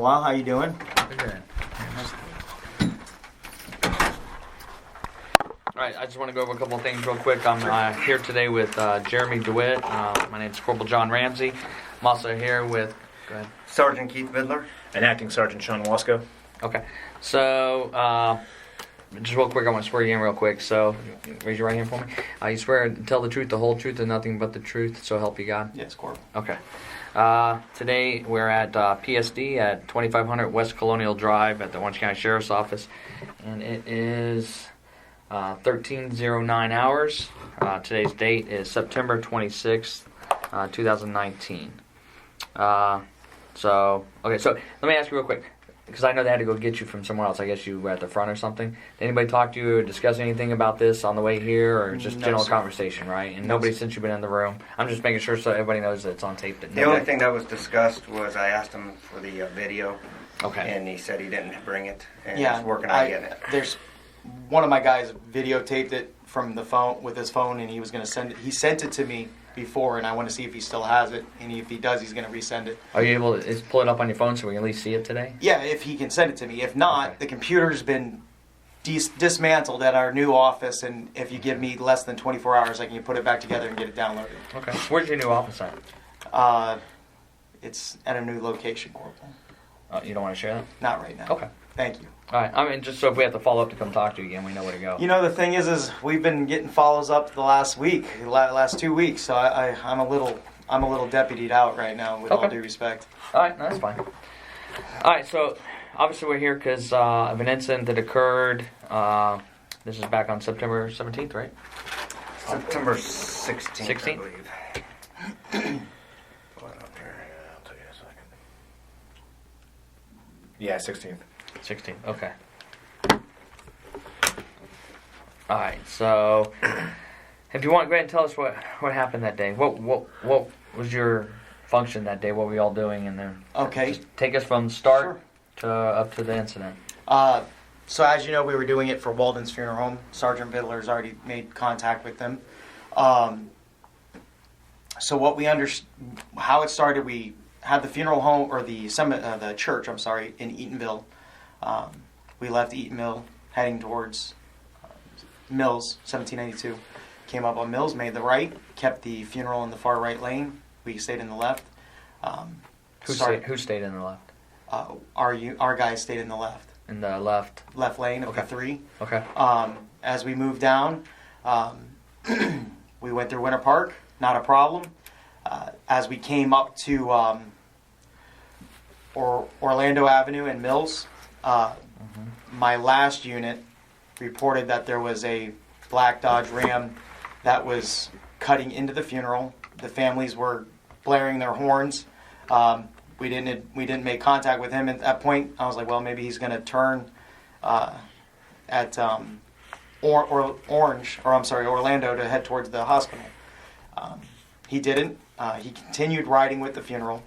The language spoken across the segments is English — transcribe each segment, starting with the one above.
Well, how you doing? Good. All right, I just want to go over a couple of things real quick. I'm here today with Jeremy Dewitte. My name is Corporal John Ramsey. I'm also here with, go ahead. Sergeant Keith Vidler. And Acting Sergeant Sean Wasco. Okay, so just real quick, I want to swear you in real quick. So raise your right hand for me. You swear to tell the truth, the whole truth, and nothing but the truth, so help you God? Yes, Corporal. Okay. Today we're at PSD at 2500 West Colonial Drive at the Orange County Sheriff's Office, and it is 13:09 hours. Today's date is September 26th, 2019. So let me ask you real quick, because I know they had to go get you from somewhere else. I guess you were at the front or something. Did anybody talk to you or discuss anything about this on the way here, or just general conversation, right? And nobody since you've been in the room. I'm just making sure so everybody knows that it's on tape. The only thing that was discussed was I asked him for the video. Okay. And he said he didn't bring it, and Yeah, he's working on getting it. There's one of my guys videotaped it from the phone with his phone, and he was going to send it. He sent it to me before, and I want to see if he still has it. And if he does, he's going to resend it. Are you able to pull it up on your phone so we can at least see it today? Yeah, if he can send it to me. If not, Okay. the computer's been dismantled at our new office, and if you give me less than 24 hours, I can put it back together and get it downloaded. Okay. Where's your new office at? It's at a new location, Corporal. You don't want to share that? Not right now. Okay. Thank you. All right. I mean, just so if we have to follow up to come talk to you again, we know where to go. You know, the thing is we've been getting follows up the last 2 weeks. So I'm a little deputied out right now, with all due respect. All right, no, that's fine. All right, so obviously we're here because of an incident that occurred. This is back on September 17th, right? September 16th, 16th? I believe. I'll tell you in a second. Yeah, 16th. 16th, okay. All right, so if you want, go ahead and tell us what happened that day. What was your function that day? What were you all doing? And then just take us from start to up to the incident. So as you know, we were doing it for Walden's Funeral Home. Sergeant Vidler's already made contact with them. So how it started, we had the funeral home, or the church, in Eatonville. We left Eatonville heading towards Mills, 1792. Came up on Mills, made the right, kept the funeral in the far right lane. We stayed in the left. Who stayed in the left? Our guys stayed in the left. In the left Lane of the three. Okay. As we moved down, we went through Winter Park, not a problem. As we came up to Orlando Avenue and Mills, my last unit reported that there was a black Dodge Ram that was cutting into the funeral. The families were blaring their horns. We didn't make contact with him at that point. I was like, well, maybe he's going to turn at Orlando to head towards the hospital. He didn't. He continued riding with the funeral.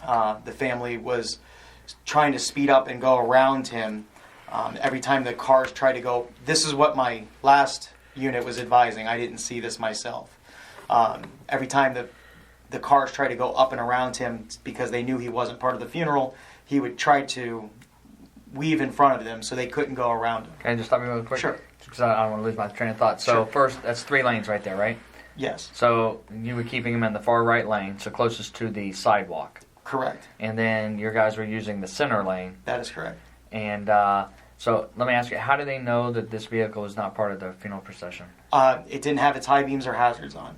The family was trying to speed up and go around him. Every time the cars tried to go, this is what my last unit was advising. I didn't see this myself. Every time the cars tried to go up and around him because they knew he wasn't part of the funeral, he would try to weave in front of them so they couldn't go around him. Can I just stop you real quick? Sure. Because I don't want to lose my train of thought. So first, that's 3 lanes right there, right? Yes. So you were keeping him in the far right lane, so closest to the sidewalk. Correct. And then your guys were using the center lane. That is correct. And so let me ask you, how do they know that this vehicle is not part of the funeral procession? It didn't have its high beams or hazards on.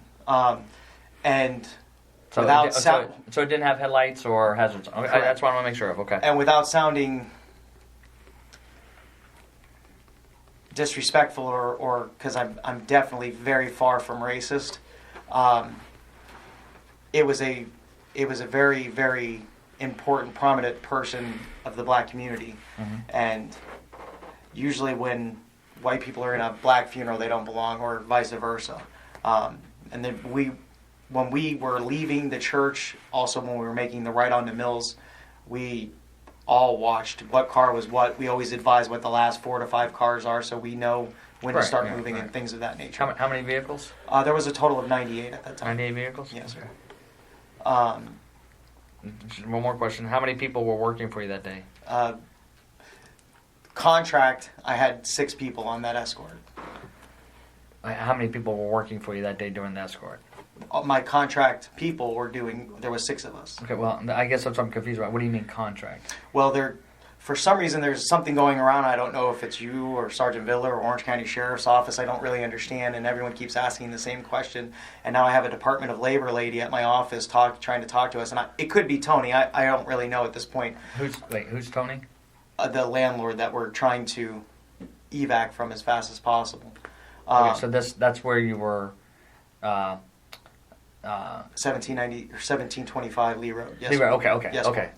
And So without so it didn't have headlights or hazards. Okay, that's what I want to make sure of. Okay. And without sounding disrespectful or because I'm definitely very far from racist, it was a very, very important, prominent person of the black community. And usually when white people are in a black funeral, they don't belong, or vice versa. And then when we were leaving the church, also when we were making the right onto Mills, we all watched what car was what. We always advise what the last 4 to 5 cars are, so we know when to start moving and things of that nature. How many vehicles? There was a total of 98 at that time. 98 vehicles? Yes, sir. just one more question. How many people were working for you that day? Contract, I had 6 people on that escort. How many people were working for you that day during the escort? My contract people were there was 6 of us. Okay, well, I guess that's what I'm confused about. What do you mean contract? Well, for some reason, there's something going around. I don't know if it's you or Sergeant Villa or Orange County Sheriff's Office. I don't really understand, and everyone keeps asking the same question. And now I have a Department of Labor lady at my office trying to talk to us, and it could be Tony. I don't really know at this point. Who's Tony? The landlord that we're trying to evac from as fast as possible. Okay, so that's where you were. 1790 or 1725 Lee Road. Yes. Lee Road. Okay. Yes, Okay.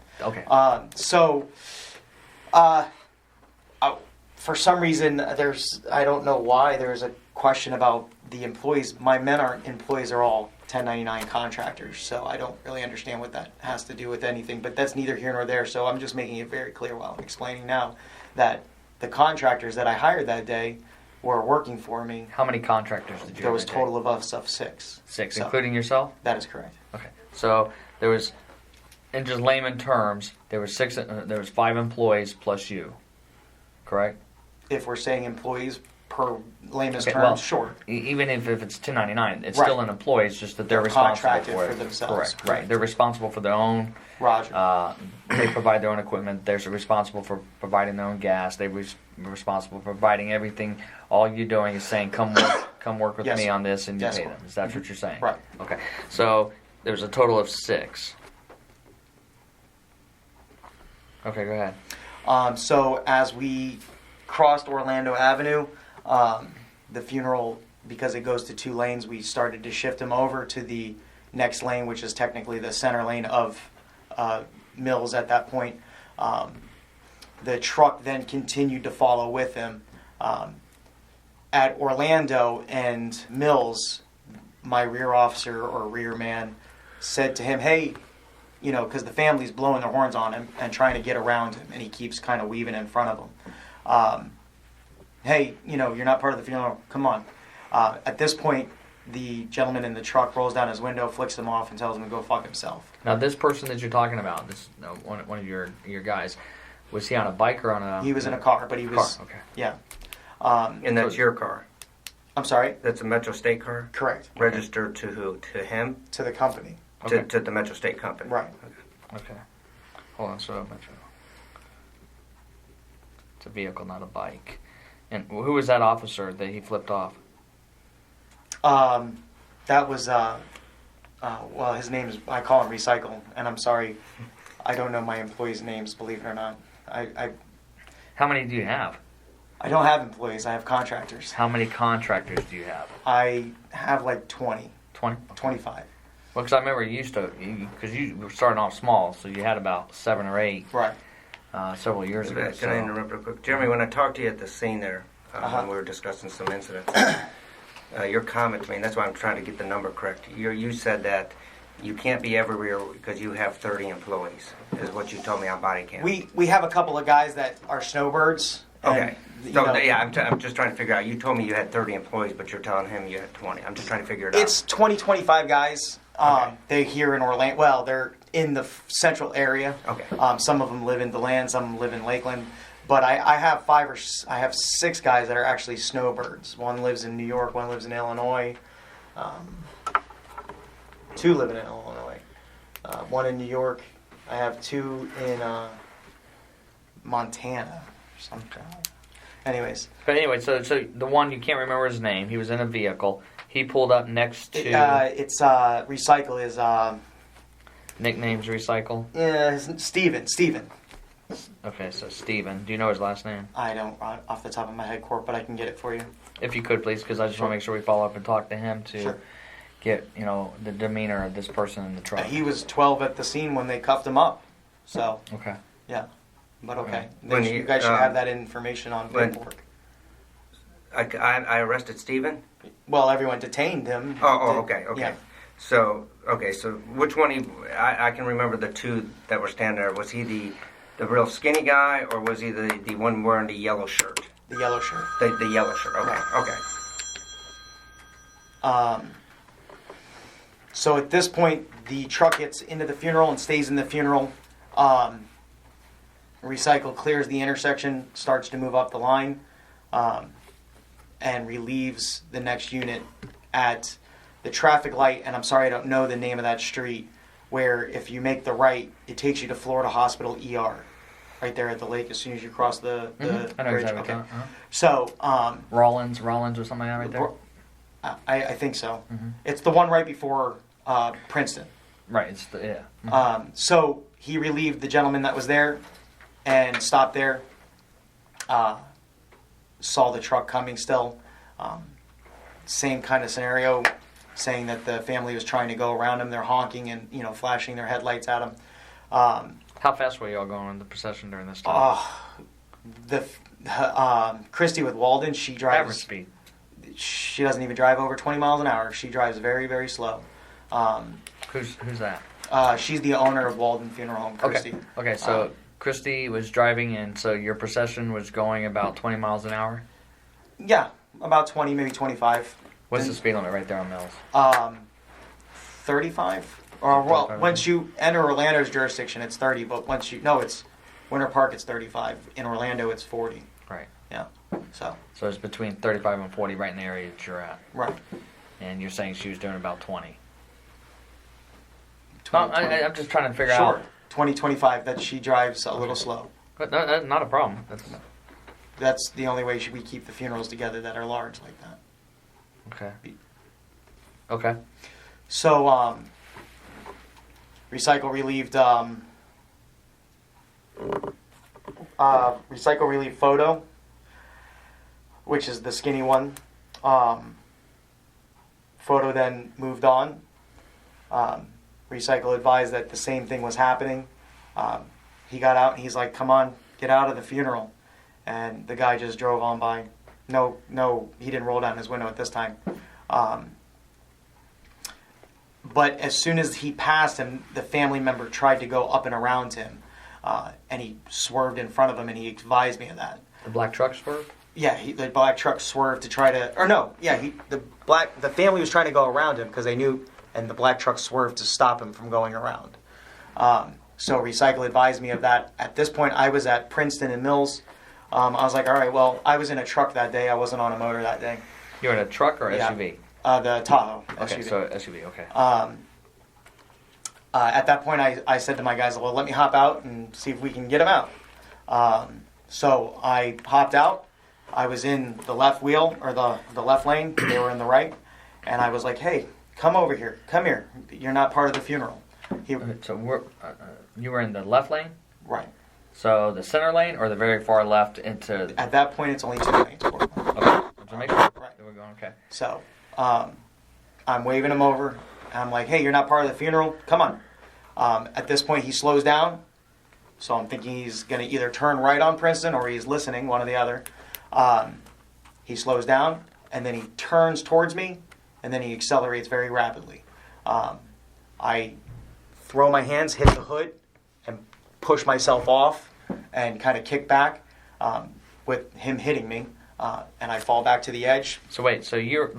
For some reason, I don't know why, there's a question about the employees. My men aren't employees, are all 1099 contractors, so I don't really understand what that has to do with anything, but that's neither here nor there, so I'm just making it very clear while I'm explaining now that the contractors that I hired that day were working for me. How many contractors did you There have was that total day? of us of 6. 6, So, including yourself? that is correct. Okay. So there was, in just layman terms, there was 5 employees plus you, correct? If we're saying employees per layman's Okay, terms, well, sure. Even if it's 1099, it's Right. still an employee. It's just that they're They're responsible contracted for it. for themselves. Correct. Right. They're responsible for their own. Roger. They provide their own equipment. They're responsible for providing their own gas. They're responsible for providing everything. All you're doing is saying, "Come work with Yes. me on this," and you Yes, pay sir. them. Is that what you're saying? Right. Okay. So there's a total of 6. Okay, go ahead. So as we crossed Orlando Avenue, the funeral, because it goes to 2 lanes, we started to shift him over to the next lane, which is technically the center lane of Mills at that point. The truck then continued to follow with him. At Orlando and Mills, my rear officer or rear man said to him, "Hey," because the family's blowing their horns on him and trying to get around him, and he keeps kind of weaving in front of them. "Hey, you're not part of the funeral. Come on." At this point, the gentleman in the truck rolls down his window, flicks him off, and tells him to go fuck himself. Now, this person that you're talking about, this one of your guys, was he on a bike or on a? He was in a car, but he was. Car. Okay. Yeah. And that's your car? I'm sorry? That's a Metro State car? Correct. Registered to who? To him? To the company. Okay. To the Metro State company? Right. Okay. Hold on. So it's a vehicle, not a bike. And who was that officer that he flipped off? That was, well, his name is, I call him Recycle, and I'm sorry, I don't know my employees' names, believe it or not. How many do you have? I don't have employees, I have contractors. How many contractors do you have? I have like 20, 20? 25. Well, because I remember because you were starting off small, so you had about 7 or 8 Right. several years ago. Can I interrupt real quick? Jeremy, when I talked to you at the scene there, when we were discussing some incidents, your comment to me, and that's why I'm trying to get the number correct, you said that you can't be everywhere because you have 30 employees, is what you told me on body cam. We have a couple of guys that are snowbirds. Okay. And, So, yeah, I'm just trying to figure out. You told me you had 30 employees, but you're telling him you had 20. I'm just trying to figure it out. It's 20, 25 guys. Okay. They're here in Orlando. Well, they're in the central area. Okay. Some of them live in DeLand, some of them live in Lakeland. But I have 6 guys that are actually snowbirds. One lives in New York, one lives in Illinois. 2 live in Illinois. One in New York. I have 2 in Montana. Something. Anyways. But anyway, so the one, you can't remember his name. He was in a vehicle. He pulled up next to... It's Recycle is... nicknames Recycle? Yeah, Steven. Okay, so Steven. Do you know his last name? I don't off the top of my head, Court, but I can get it for you. If you could, please, because I just want to make sure we follow up and talk to him to Sure. get, the demeanor of this person in the truck. He was 12 at the scene when they cuffed him up. So, Okay. yeah. But okay. When You guys should have that information on paperwork. I arrested Steven? Well, everyone detained him. Okay. Yeah. So which one I can remember the 2 that were standing there. Was he the real skinny guy, or was he the one wearing the yellow shirt? The yellow shirt. The yellow shirt, okay, Right. okay. So at this point, the truck gets into the funeral and stays in the funeral. Recycle clears the intersection, starts to move up the line, and relieves the next unit at the traffic light. And I'm sorry, I don't know the name of that street, where if you make the right, it takes you to Florida Hospital ER, right there at the lake as soon as you cross the I know bridge. exactly. Okay. So Rollins or something like that right there? I think so. It's the one right before Princeton. Right, it's the, yeah. So he relieved the gentleman that was there and stopped there. Saw the truck coming still. Same kind of scenario, saying that the family was trying to go around him. They're honking and, flashing their headlights at him. How fast were you all going in the procession during this time? Christy with Walden, she drives... Average speed. She doesn't even drive over 20 miles an hour. She drives very, very slow. Who's that? She's the owner of Walden Funeral Home, Christy. Okay, so Christy was driving, and so your procession was going about 20 miles an hour? Yeah, about 20, maybe 25. What's the speed limit right there on Mills? 35? Or, well, once you enter Orlando's jurisdiction, it's 30, but it's Winter Park, it's 35. In Orlando, it's 40. Right. Yeah, so. So it's between 35 and 40 right in the area that you're at. Right. And you're saying she was doing about 20. 20, I'm just trying to figure out. 20, 25, that she drives a little slow. But that's not a problem. That's the only way we keep the funerals together that are large like that. Okay. So, Recycle relieved Photo, which is the skinny one. Photo then moved on. Recycle advised that the same thing was happening. He got out and he's like, "Come on, get out of the funeral." And the guy just drove on by. No, he didn't roll down his window at this time. But as soon as he passed him, the family member tried to go up and around him. And he swerved in front of him, and he advised me of that. The black truck swerved? Yeah, the black truck swerved to try to... Or no, yeah, the family was trying to go around him because they knew... And the black truck swerved to stop him from going around. So Recycle advised me of that. At this point, I was at Princeton and Mills. I was like, all right, well, I was in a truck that day. I wasn't on a motor that day. You were in a truck or Yeah. SUV? The Tahoe Okay, SUV. so SUV, okay. At that point, I said to my guys, well, let me hop out and see if we can get him out. So I hopped out. I was in the left wheel, or the left lane. They were in the right. And I was like, hey, come over here. Come here. You're not part of the funeral. So you were in the left lane? Right. So the center lane or the very far left into... At that point, it's only 2 lanes. Okay. So make sure. Right. We're going, okay. So I'm waving him over. I'm like, hey, you're not part of the funeral. Come on. At this point, he slows down. So I'm thinking he's going to either turn right on Princeton or he's listening, one or the other. He slows down, and then he turns towards me, and then he accelerates very rapidly. I throw my hands, hit the hood, and push myself off and kind of kick back with him hitting me. And I fall back to the edge. So wait, so you're...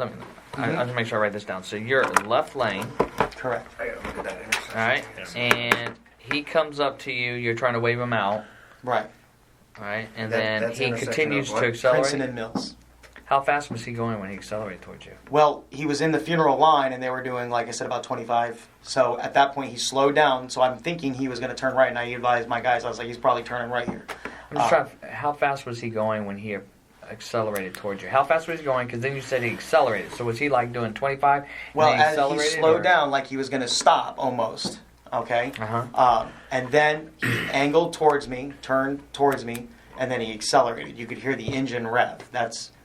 I have to make sure I write this down. So you're left lane. Correct. I gotta look at that intersection. All right. And he comes up to you. You're trying to wave him out. Right. All right. And That's then he intersection continues of what? to accelerate. Princeton and Mills. How fast was he going when he accelerated towards you? Well, he was in the funeral line, and they were doing, like I said, about 25. So at that point, he slowed down. So I'm thinking he was going to turn right, and I advised my guys. I was like, he's probably turning right here. I'm just trying. How fast was he going when he accelerated towards you? How fast was he going? Because then you said he accelerated. So was he like doing 25? Well, and then as he slowed down, like he was going to stop almost. Okay. And then he angled towards me, turned towards me, and then he accelerated. You could hear the engine rev.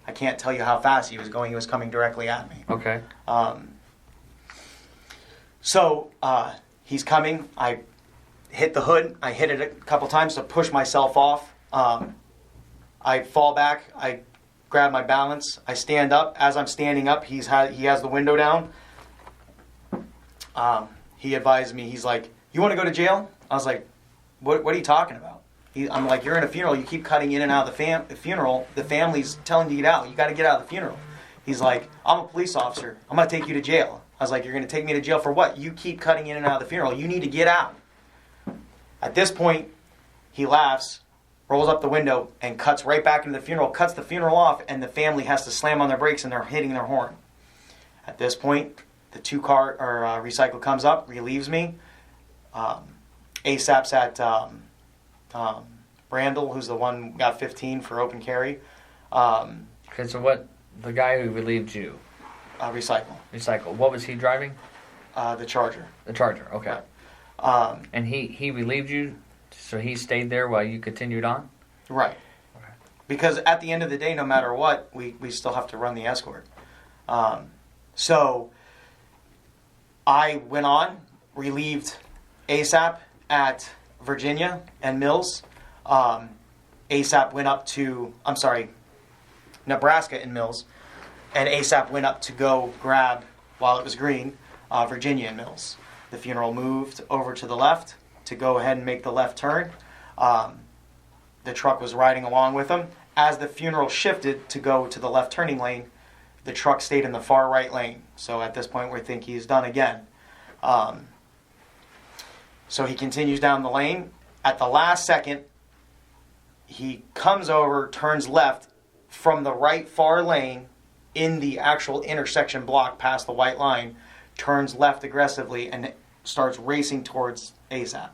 I can't tell you how fast he was going. He was coming directly at me. Okay. So he's coming. I hit the hood. I hit it a couple times to push myself off. I fall back. I grab my balance. I stand up. As I'm standing up, he has the window down. He advised me. He's like, "You want to go to jail?" I was like, "What are you talking about?" I'm like, "You're in a funeral. You keep cutting in and out of the funeral. The family's telling you to get out. You got to get out of the funeral." He's like, "I'm a police officer. I'm going to take you to jail." I was like, you're going to take me to jail for what? You keep cutting in and out of the funeral. You need to get out. At this point, he laughs, rolls up the window, and cuts right back into the funeral, cuts the funeral off, and the family has to slam on their brakes and they're hitting their horn. At this point, the recycle comes up, relieves me. ASAP's at Randall, who's the one who got 15 for open carry. Okay, so what, the guy who relieved you? Recycle. What was he driving? The Charger. The Charger, okay. Right. And he relieved you, so he stayed there while you continued on? Right. Okay. Because at the end of the day, no matter what, we still have to run the escort. So I went on, relieved ASAP at Virginia and Mills. ASAP went up to, Nebraska and Mills. And ASAP went up to go grab, while it was green, Virginia and Mills. The funeral moved over to the left to go ahead and make the left turn. The truck was riding along with them. As the funeral shifted to go to the left turning lane, the truck stayed in the far right lane. So at this point, we think he's done again. So he continues down the lane. At the last second, he comes over, turns left from the right far lane in the actual intersection block past the white line, turns left aggressively and starts racing towards ASAP.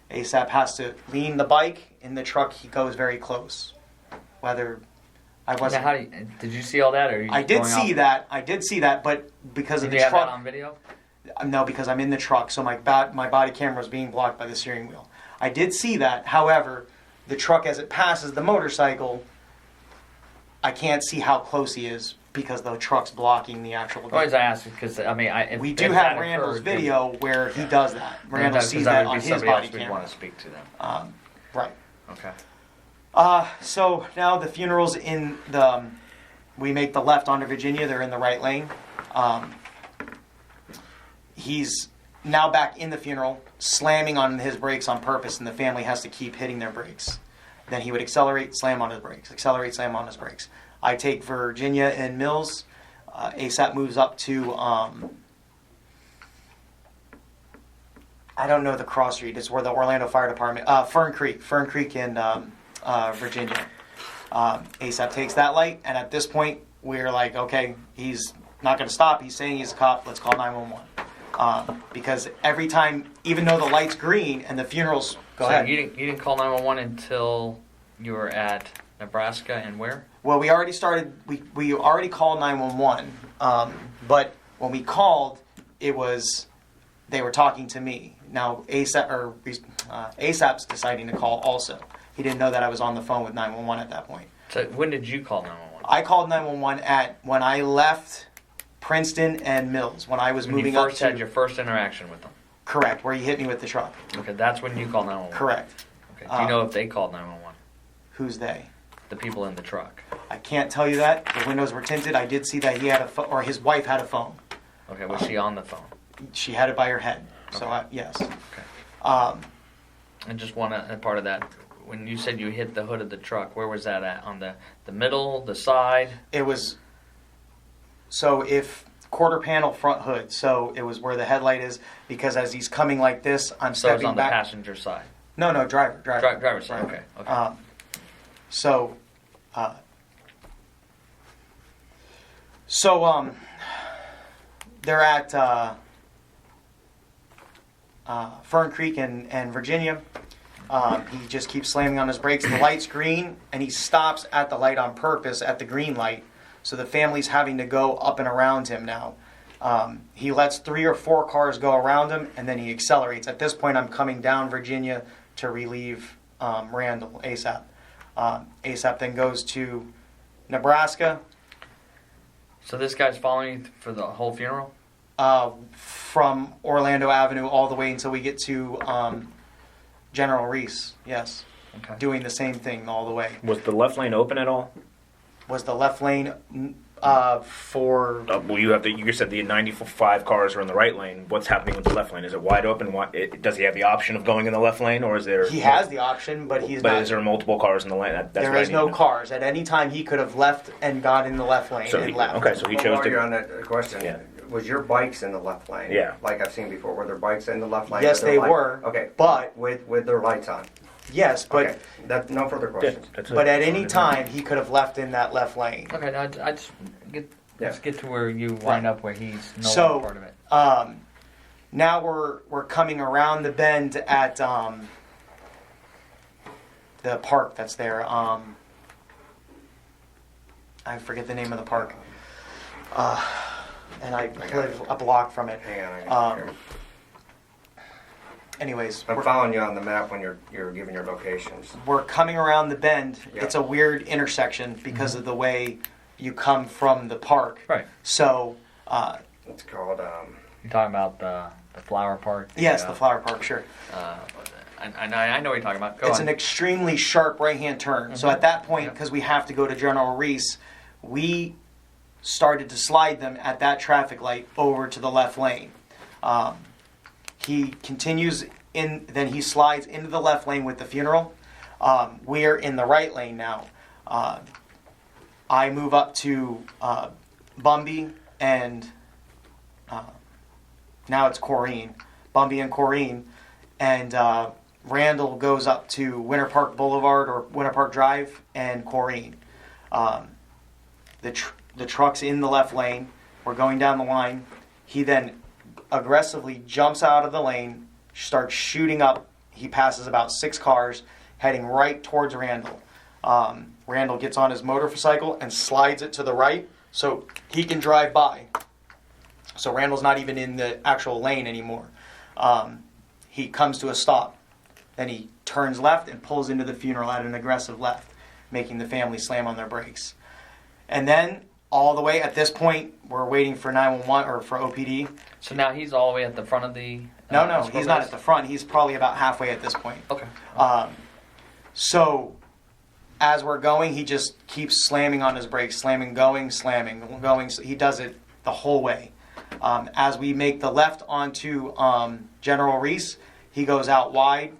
ASAP has to lean the bike. In the truck, he goes very close. Whether I wasn't... Now, did you see all that? Or I did see that, but because of the truck... Did you have that on video? No, because I'm in the truck, so my body camera is being blocked by the steering wheel. I did see that. However, the truck, as it passes the motorcycle, I can't see how close he is because the truck's blocking the actual... Always I ask because we do have Randall's video where he does that. Randall sees that on his body camera. We want to speak to them. Right. Okay. So now the funeral's in the... We make the left onto Virginia. They're in the right lane. He's now back in the funeral, slamming on his brakes on purpose, and the family has to keep hitting their brakes. Then he would accelerate, slam on his brakes. Accelerate, slam on his brakes. I take Virginia and Mills. ASAP moves up to... I don't know the cross street. It's where the Orlando Fire Department... Fern Creek in Virginia. ASAP takes that light, and at this point, we're like, okay, he's not going to stop. He's saying he's a cop. Let's call 911. Because every time, even though the light's green and the funeral's... Go ahead. You didn't call 911 until you were at Nebraska and where? Well, we already started... We already called 911. But when we called, it was... They were talking to me. Now, ASAP's deciding to call also. He didn't know that I was on the phone with 911 at that point. So when did you call 911? I called 911 when I left Princeton and Mills, when I was moving up to... When you first had your first interaction with them? Correct, where he hit me with the truck. Okay, that's when you called 911? Correct. Okay. Do you know if they called 911? Who's they? The people in the truck. I can't tell you that. The windows were tinted. I did see that he had a phone, or his wife had a phone. Okay, was she on the phone? She had it by her head. So, Okay. yes. Okay. I just want a part of that. When you said you hit the hood of the truck, where was that at? On the middle, the side? It was... So if... Quarter panel front hood. So it was where the headlight is, because as he's coming like this, I'm So it stepping was on the back. passenger side? No, driver. Driver's side, okay. They're at Fern Creek and Virginia. He just keeps slamming on his brakes. The light's green, and he stops at the light on purpose at the green light. So the family's having to go up and around him now. He lets 3 or 4 cars go around him, and then he accelerates. At this point, I'm coming down Virginia to relieve Randall, ASAP. ASAP then goes to Nebraska. So this guy's following you for the whole funeral? From Orlando Avenue all the way until we get to General Reese, yes. Okay. Doing the same thing all the way. Was the left lane open at all? Was the left lane for... Well, you said the 95 cars are in the right lane. What's happening with the left lane? Is it wide open? Does he have the option of going in the left lane, or is there... He has the option, but he's not... But is there multiple cars in the lane? There is no cars. At any time, he could have left and got in the left lane and left. Okay, so he chose While to... you're on that question, Yeah. was your bikes in the left lane? Yeah. Like I've seen before. Were there bikes in the left lane? Yes, with their they light- were. Okay. But with their lights on. yes, but Okay. No further questions. but at any time he could have left in that left lane. Okay, I just let's Yeah. get to where you wind up where he's no So, longer part of it. Now we're coming around the bend at the park that's there. I forget the name of the park. And I live a block from it. Hang on. I got it here. Anyways, I'm following you on the map when you're giving your locations. we're coming around the bend. Yeah. It's a weird intersection because of the way you come from the park. Right. So, It's called. You're talking about the flower park. yes, the flower park, sure. I know what you're talking about. Go It's on. an extremely sharp right-hand turn. So at that point, Yep. because we have to go to General Reese, we started to slide them at that traffic light over to the left lane. He continues in, then he slides into the left lane with the funeral. We are in the right lane now. I move up to Bumby and now it's Corrine. Bumby and Corrine. And Randall goes up to Winter Park Boulevard or Winter Park Drive and Corrine. The truck's in the left lane. We're going down the line. He then aggressively jumps out of the lane, starts shooting up. He passes about 6 cars, heading right towards Randall. Randall gets on his motorcycle and slides it to the right so he can drive by. So Randall's not even in the actual lane anymore. He comes to a stop. Then he turns left and pulls into the funeral at an aggressive left, making the family slam on their brakes. And then, all the way at this point, we're waiting for 911 or for OPD. So now he's all the way at the front of the. No, he's not at the front. He's probably about halfway at this point. Okay. So, as we're going, he just keeps slamming on his brakes, slamming, going, slamming, going. So he does it the whole way. As we make the left onto General Reese, he goes out wide.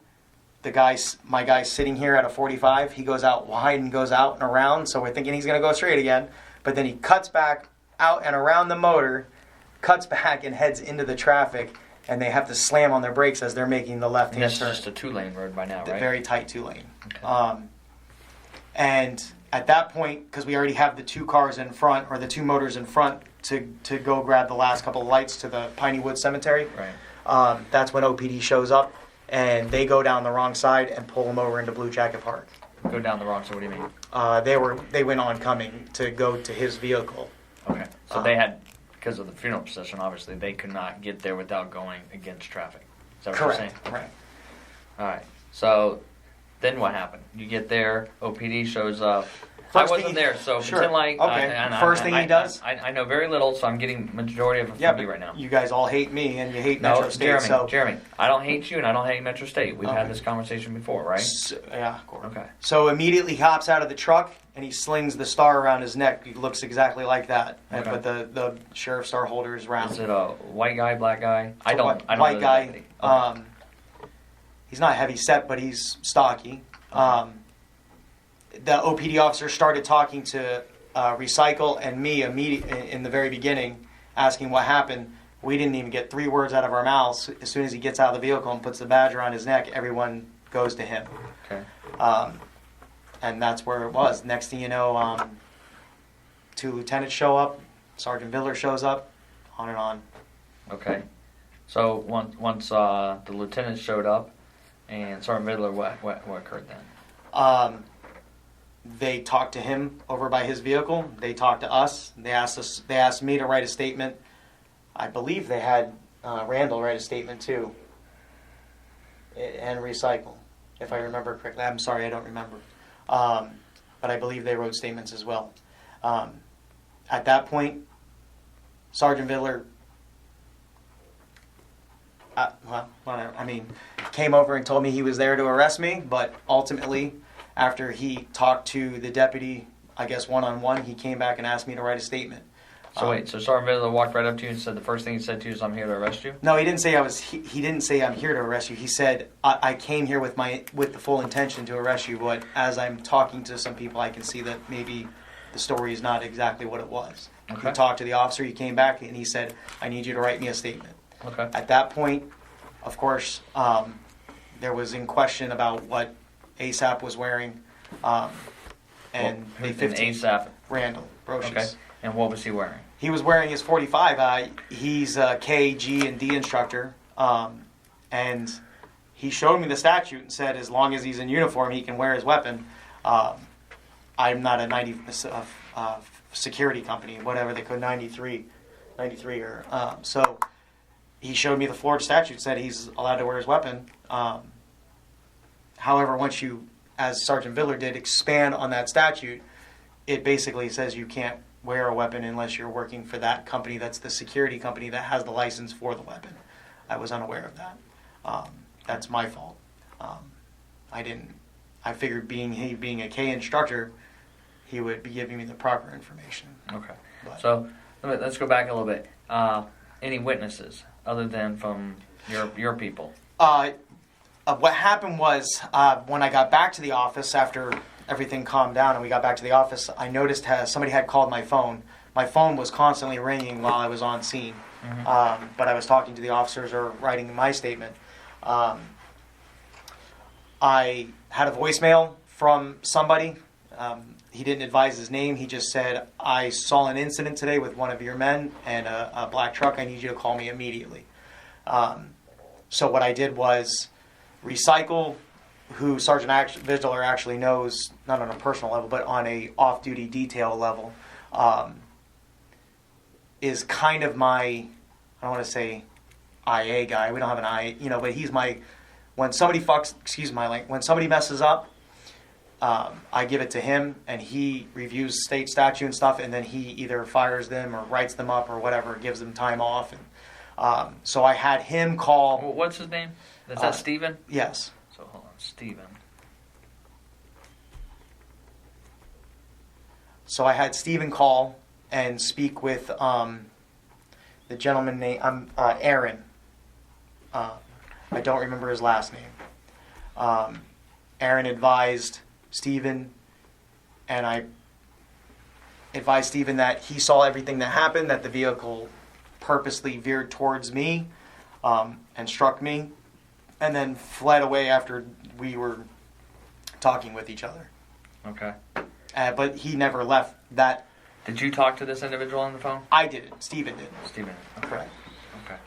My guy's sitting here at a 45. He goes out wide and goes out and around. So we're thinking he's going to go straight again. But then he cuts back out and around the motor, cuts back and heads into the traffic. And they have to slam on their brakes as they're making the left-hand And that's turn. just a 2-lane road by now, The right? very tight 2-lane. Okay. And at that point, because we already have the 2 cars in front, or the 2 motors in front, to go grab the last couple of lights to the Piney Woods Cemetery, Right. that's when OPD shows up, and they go down the wrong side and pull them over into Blue Jacket Park. Go down the wrong. So what do you mean? They went oncoming to go to his vehicle. Okay. So they had, because of the funeral procession, obviously they could not get there without going against traffic. Is that what you're saying? Correct. Right. All right. So then what happened? You get there. OPD shows up. First I thing wasn't there, so sure. pretend like. Okay. First thing he does. I know very little, so I'm getting majority of it Yeah, from you right now. you guys all hate me, and you hate No, Metro State. Jeremy. so Jeremy, I don't hate you, and I don't hate Metro State. We've had Okay. this conversation before, right? Yeah. Cool. Okay. So immediately he hops out of the truck and he slings the star around his neck. He looks exactly like that, Okay. but the sheriff's star holder is round. Is it a white guy, black guy? I don't White know the guy. identity. Okay. He's not heavy set, but he's stocky. The OPD officer started talking to Recycle and me in the very beginning, asking what happened. We didn't even get 3 words out of our mouths. As soon as he gets out of the vehicle and puts the badge around his neck, everyone goes to him. Okay. And that's where it was. Next thing you know, 2 lieutenants show up, Sergeant Viller shows up, on and on. Okay. So once the lieutenant showed up and Sergeant Vidler, what occurred then? They talked to him over by his vehicle. They talked to us. They asked me to write a statement. I believe they had Randall write a statement too. And Recycle, if I remember correctly. I'm sorry, I don't remember. But I believe they wrote statements as well. At that point, Sergeant Vidler, came over and told me he was there to arrest me, but ultimately, after he talked to the deputy, I guess one-on-one, he came back and asked me to write a statement. So wait, so Sergeant Vidler walked right up to you and said the first thing he said to you is, "I'm here to arrest you"? No, he didn't say he didn't say I'm here to arrest you. He said I came here with the full intention to arrest you, but as I'm talking to some people, I can see that maybe the story is not exactly what it was. Okay. He talked to the officer, he came back, and he said, I need you to write me a statement. Okay. At that point, of course, there was in question about what ASAP was wearing, and Who's they an ASAP? Randall Brocious. Okay. And what was he wearing? He was wearing his 45. He's a K, G, and D instructor, and he showed me the statute and said as long as he's in uniform, he can wear his weapon. I'm not a 90 security company, whatever they could 93 or so. He showed me the Florida statute, said he's allowed to wear his weapon. However, once you, as Sergeant Vidler did, expand on that statute, it basically says you can't wear a weapon unless you're working for that company. That's the security company that has the license for the weapon. I was unaware of that. That's my fault. I figured being a K instructor, he would be giving me the proper information. Okay. But, So let's go back a little bit. Any witnesses other than from your people? What happened was when I got back to the office after everything calmed down and we got back to the office, I noticed somebody had called my phone. My phone was constantly ringing while I was on scene, but I was talking to the officers or writing my statement. I had a voicemail from somebody. He didn't advise his name. He just said, I saw an incident today with one of your men and a black truck. I need you to call me immediately. So what I did was recycle who Sergeant Vidler actually knows, not on a personal level, but on a off-duty detail level, is kind of my, I don't want to say IA guy. We don't have an IA, but he's my, when somebody when somebody messes up, I give it to him, and he reviews state statute and stuff, and then he either fires them or writes them up or whatever, gives them time off. And so I had him call. What's his name? Is that Steven? Yes. So hold on, Steven. So I had Steven call and speak with the gentleman named Aaron. I don't remember his last name. Aaron advised Steven, and I advised Steven that he saw everything that happened, that the vehicle purposely veered towards me and struck me, and then fled away after we were talking with each other. Okay. But he never left that. Did you talk to this individual on the phone? I didn't. Steven did. Steven. Okay. Correct. Okay.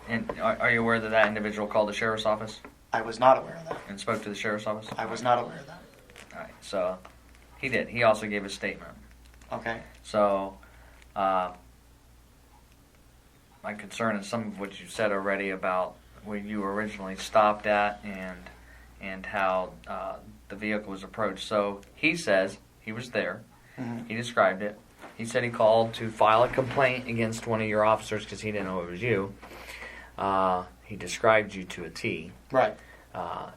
And are you aware that that individual called the sheriff's office I was not aware of that. and spoke to the sheriff's office? I was not aware of that. All right. So he did. He also gave a statement. Okay. So my concern is some of what you said already about where you were originally stopped at and how the vehicle was approached. So he says he was there. Mm-hmm. He described it. He said he called to file a complaint against one of your officers because he didn't know it was you. He described you to a T. Right.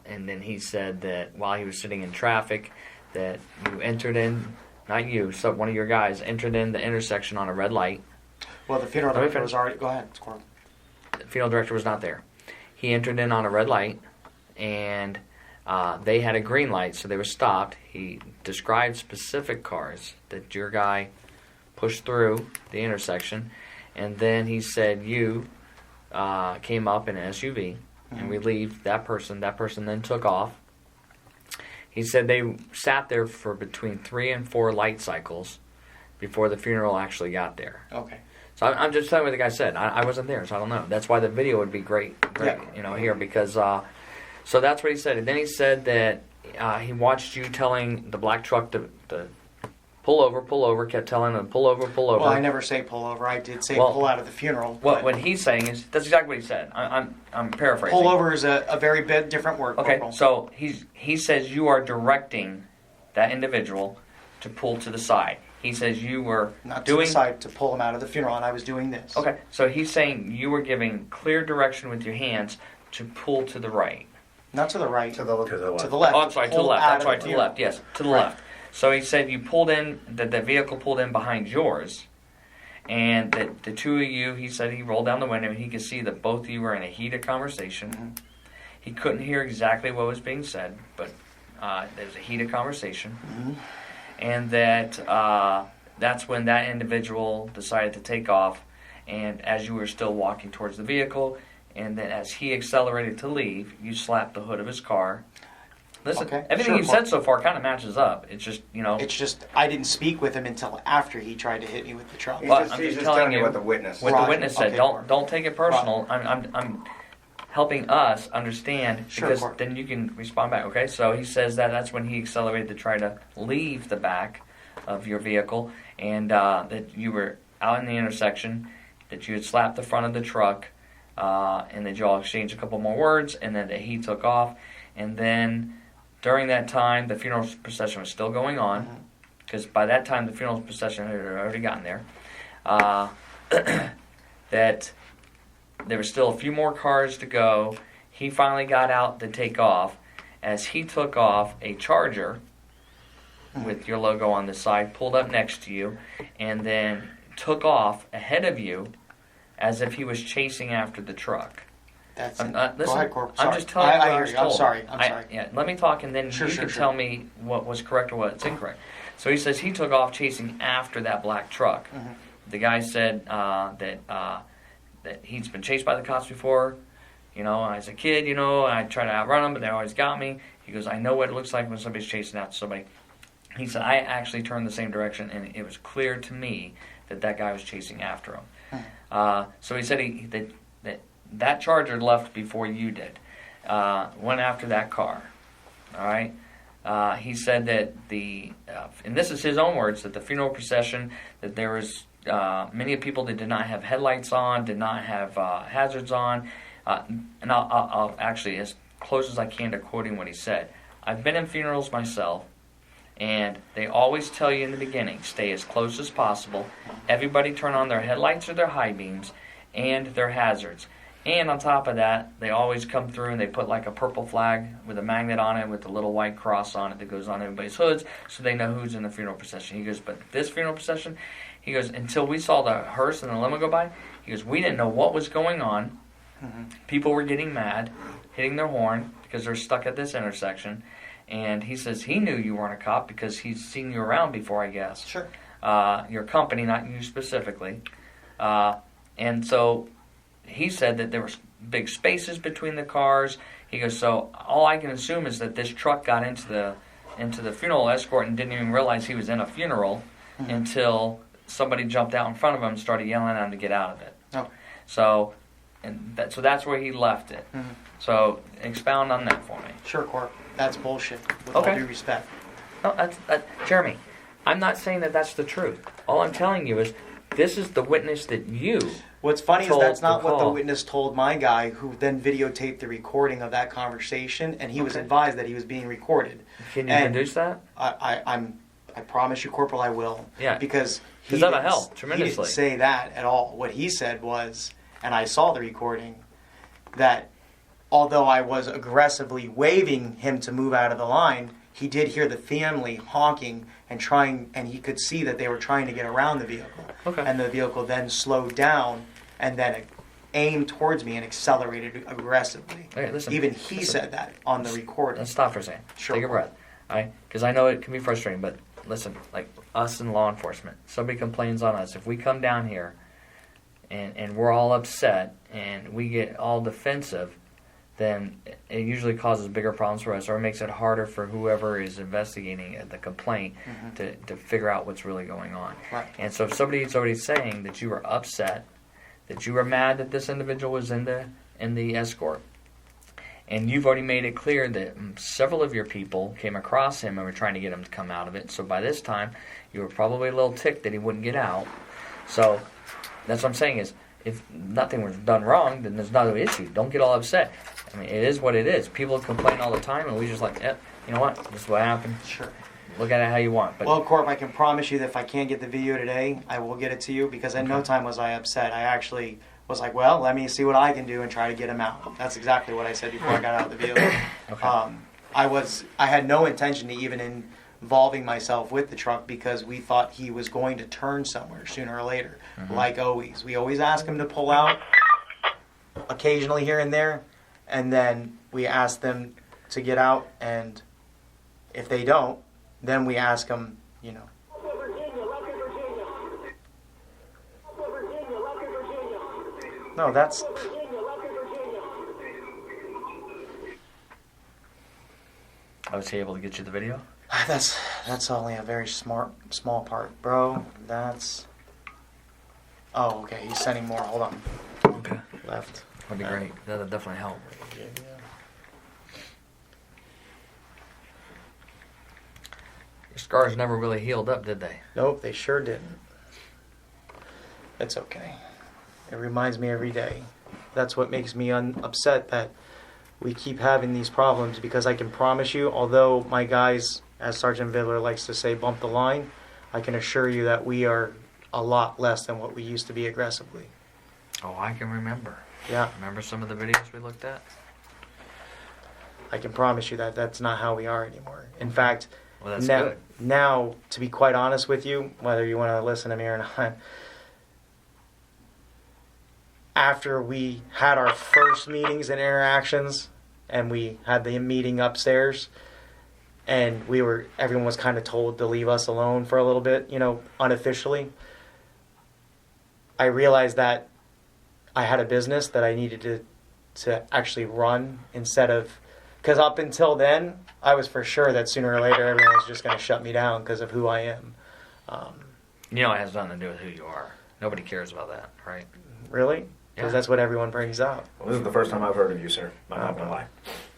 And then he said that while he was sitting in traffic, that you entered in, not you, so one of your guys entered in the intersection on a red light. Well, the funeral director was already. Go ahead, Squirrel. The funeral director was not there. He entered in on a red light, and they had a green light, so they were stopped. He described specific cars that your guy pushed through the intersection, and then he said you came up in an SUV and relieved that person. That person then took off. He said they sat there for between 3 and 4 light cycles before the funeral actually got there. Okay. So I'm just telling you what the guy said. I wasn't there, so I don't know. That's why the video would be great Yeah. here, because so that's what he said. And then he said that he watched you telling the black truck to pull over, kept telling him pull over. Well, I never say pull over. I did say Well, pull out of the funeral. What he's saying is, that's exactly what he said. I'm paraphrasing. Pull over is a very bit different word. Okay, Corporal. so he says you are directing that individual to pull to the side. He says you were not doing to decide to pull him out of the funeral, and I was doing this. Okay, so he's saying you were giving clear direction with your hands to pull to the right. Not to the right. To the left. To the left. Oh, I'm sorry, to the Pull left. out That's of right, to the funeral. left. Yes, to the Right. left. So he said you pulled in, that the vehicle pulled in behind yours, and that the two of you, he said he rolled down the window and he could see that both of you were in a heated conversation. Mm-hmm. He couldn't hear exactly what was being said, but there was a heated conversation. Mm-hmm. and that that's when that individual decided to take off, and as you were still walking towards the vehicle, and then as he accelerated to leave, you slapped the hood of his car. Listen, Okay, everything sure, you've said so far kind of matches up. It's just, It's just I didn't speak with him until after he tried to hit me with the truck. He's Well, just, I'm he's just just telling telling you you what the witness what said. the witness said. Okay, Don't take it personal. I'm helping us understand, Sure, because Court. then you can respond back. Okay, so he says that that's when he accelerated to try to leave the back of your vehicle, and that you were out in the intersection, that you had slapped the front of the truck, and that you all exchanged a couple more words, and then that he took off, and then during that time the funeral procession was still going on, because by that time the funeral procession had already gotten there. That there were still a few more cars to go. He finally got out to take off. As he took off, a Charger with your logo on the side pulled up next to you, and then took off ahead of you as if he was chasing after the truck. That's Listen, Go ahead, Corp. I'm Sorry. just telling you what I I hear was you. told. I'm sorry. Yeah, let me talk, and then Sure, you sure, can sure. tell me what was correct or what's incorrect. So he says he took off chasing after that black truck. Mm-hmm. The guy said that he's been chased by the cops before. As a kid, I tried to outrun them, but they always got me. He goes, I know what it looks like when somebody's chasing after somebody. He said, I actually turned the same direction, and it was clear to me that guy was chasing after him. So he said that Charger left before you did. Went after that car. All right? He said that and this is his own words, that the funeral procession, that there was many people that did not have headlights on, did not have hazards on. And I'll actually, as close as I can to quoting what he said. I've been in funerals myself, and they always tell you in the beginning, stay as close as possible. Everybody turn on their headlights or their high beams and their hazards. And on top of that, they always come through and they put like a purple flag with a magnet on it with a little white cross on it that goes on everybody's hoods so they know who's in the funeral procession. He goes, but this funeral procession, he goes, until we saw the hearse and the limo go by, he goes, we didn't know what was going on. People were getting mad, hitting their horn because they're stuck at this intersection. And he says he knew you weren't a cop because he's seen you around before, I guess. Sure. Your company, not you specifically. And so he said that there were big spaces between the cars. He goes, so all I can assume is that this truck got into the funeral escort and didn't even realize he was in a funeral until somebody jumped out in front of him and started yelling at him to get out of it. Oh. So that's where he left it. So expound on that for me. Sure, Corp. That's bullshit. With Okay. all due respect. No, Jeremy, I'm not saying that that's the truth. All I'm telling you is this is the witness that you. What's funny is told that's not to what the call. witness told my guy, who then videotaped the recording of that conversation, and he was advised that he was being recorded. Can you And produce that? I promise you, Corporal, I will. Yeah. Because he That'll didn't- help He tremendously. didn't say that at all. What he said was, and I saw the recording, that although I was aggressively waving him to move out of the line, he did hear the family honking and trying, and he could see that they were trying to get around the vehicle. Okay. And the vehicle then slowed down and then aimed towards me and accelerated aggressively. Okay, listen. Even he said that on the recording. Let's stop for a second. Sure. Take a breath. All right? Because I know it can be frustrating, but listen, like us in law enforcement, somebody complains on us. If we come down here and we're all upset and we get all defensive, then it usually causes bigger problems for us, or it makes it harder for whoever is investigating the complaint to figure out what's really going on. Right. And so if somebody's already saying that you were upset, that you were mad that this individual was in the escort, and you've already made it clear that several of your people came across him and were trying to get him to come out of it, so by this time you were probably a little ticked that he wouldn't get out. So that's what I'm saying is, if nothing was done wrong, then there's not an issue. Don't get all upset. I mean, it is what it is. People complain all the time, and we just like, you know what? This is what happened. Sure. Look at it how you want. But Well, Corp, I can promise you that if I can't get the video today, I will get it to you, because in no time was I upset. I actually was like, well, let me see what I can do and try to get him out. That's exactly what I said before I got out of the vehicle. Okay. I had no intention to even involving myself with the truck, because we thought he was going to turn somewhere sooner or later. Like always. We always ask him to pull out occasionally here and there, and then we ask them to get out, and if they don't, then we ask them, you know. No, that's... Was he able to get you the video? That's only a very small part, bro. That's... Oh, okay, he's sending more. Hold on. Okay. Left. That'd be great. That'd definitely help. Your scars never really healed up, did they? Nope, they sure didn't. It's okay. It reminds me every day. That's what makes me upset that we keep having these problems, because I can promise you, although my guys, as Sergeant Vidler likes to say, bump the line, I can assure you that we are a lot less than what we used to be aggressively. Oh, I can remember. Yeah. Remember some of the videos we looked at? I can promise you that that's not how we are anymore. In fact, Well, that's good. now, to be quite honest with you, whether you want to listen to me or not, after we had our first meetings and interactions, and we had the meeting upstairs, and everyone was kind of told to leave us alone for a little bit, unofficially, I realized that I had a business that I needed to actually run instead of... Because up until then, I was for sure that sooner or later everyone was just going to shut me down because of who I am. It has nothing to do with who you are. Nobody cares about that, right? Really? Because Yeah. that's what everyone brings up. Well, this is the first time I've heard of you, sir. I'm not gonna lie.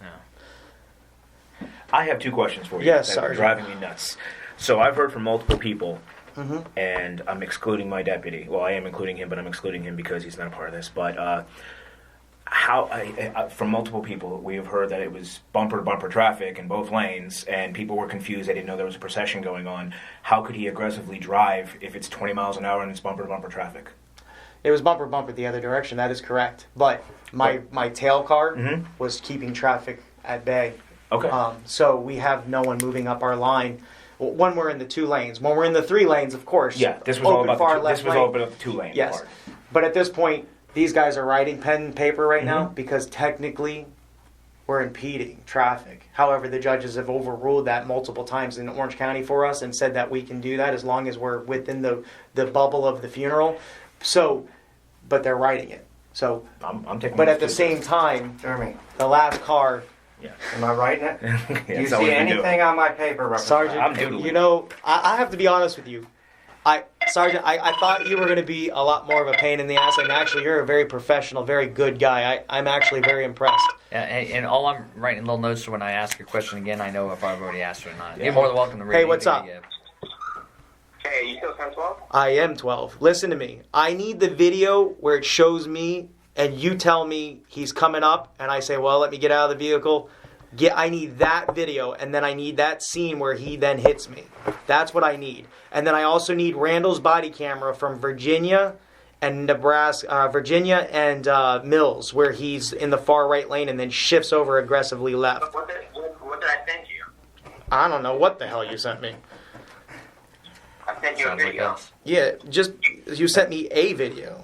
Yeah. I have two questions for you. Yes, that are Sergeant. driving me nuts. So I've heard from multiple people, Mm-hmm. and I'm excluding my deputy. Well, I am including him, but I'm excluding him because he's not a part of this. But from multiple people, we have heard that it was bumper-to-bumper traffic in both lanes, and people were confused. They didn't know there was a procession going on. How could he aggressively drive if it's 20 miles an hour and it's bumper-to-bumper traffic? It was bumper the other direction. That is correct. But my tail car Mhm. was keeping traffic at bay. Okay. So we have no one moving up our line. Well, when we're in the 2 lanes. When we're in the 3 lanes, of course. Yeah, this was all about far the left lane. all about the 2-lane Yes. part. But at this point, these guys are writing pen and paper right now Mhm. because technically we're impeding traffic. However, the judges have overruled that multiple times in Orange County for us and said that we can do that as long as we're within the bubble of the funeral. So, but they're writing it. So, I'm taking. but at the this same time, Jeremy, the last car, Yeah. am I writing it? Yeah, Do you that's all see we've been doing. anything on my paper? reference? Sergeant, I'm doodling. I have to be honest with you. Sergeant, I thought you were going to be a lot more of a pain in the ass, and actually you're a very professional, very good guy. I'm actually very impressed. And all I'm writing little notes so when I ask a question again, I know if I've already asked it or not. Yeah. You're more than welcome to read Hey, anything what's you up? give. Hey, you still 10-12? I am 12. Listen to me. I need the video where it shows me and you tell me he's coming up and I say, well, let me get out of the vehicle. I need that video, and then I need that scene where he then hits me. That's what I need. And then I also need Randall's body camera from Virginia and Nebraska, Virginia and Mills, where he's in the far right lane and then shifts over aggressively left. What did I send you? I don't know what the hell you sent me. I sent you a Sounds like video. us. Yeah, you sent me a video.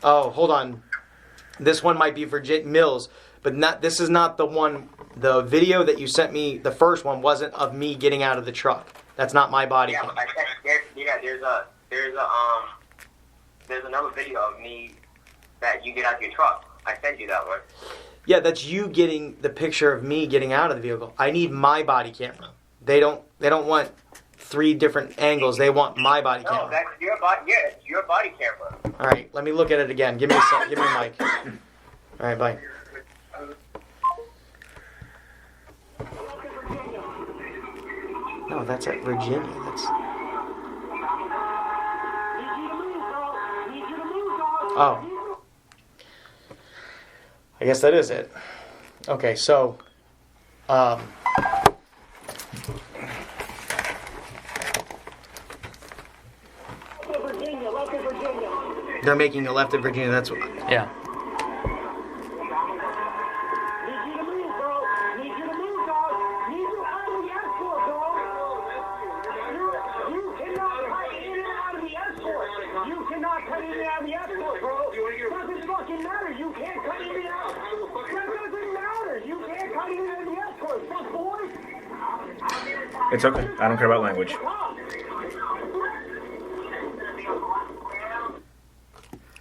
Oh, hold on. This one might be Virginia Mills, but this is not the one. The video that you sent me, the first one, wasn't of me getting out of the truck. That's not my body Yeah, cam. but there's another video of me that you get out your truck. I sent you that one. Yeah, that's you getting the picture of me getting out of the vehicle. I need my body camera. They don't want 3 different angles. They want my body No, camera. that's your body. Yeah, it's your body camera. All right, let me look at it again. Give me a mic. All right, bye. No, that's at Virginia. Oh. I guess that is it. Okay, so they're making a left at Virginia. That's what. Yeah. It's okay. I don't care about language.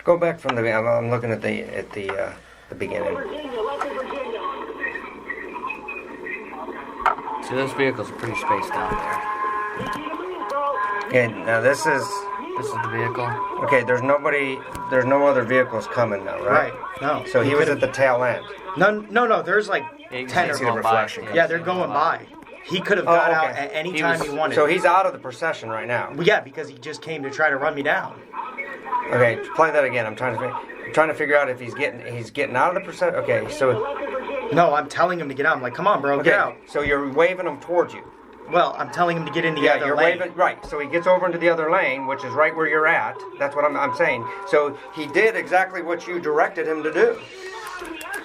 Go back from the. I'm looking at the beginning. See, those vehicles are pretty spaced out there. Okay, now this is the vehicle. okay. There's no other vehicles coming now, right? Right. No. So he was at the tail end. No. There's like Yeah, you 10 can or see the reflection. Yeah, they're going by. He could have got out at any time he wanted. So he's out of the procession right now. Well, yeah, because he just came to try to run me down. Okay, play that again. I'm trying to figure out if he's getting out of the procession. Okay, so No, I'm telling him to get out. I'm like, come on, bro, okay, get out. so you're waving him towards you. Well, I'm telling him to get in the Yeah, other you're lane. waving right. So he gets over into the other lane, which is right where you're at. That's what I'm saying. So he did exactly what you directed him to do.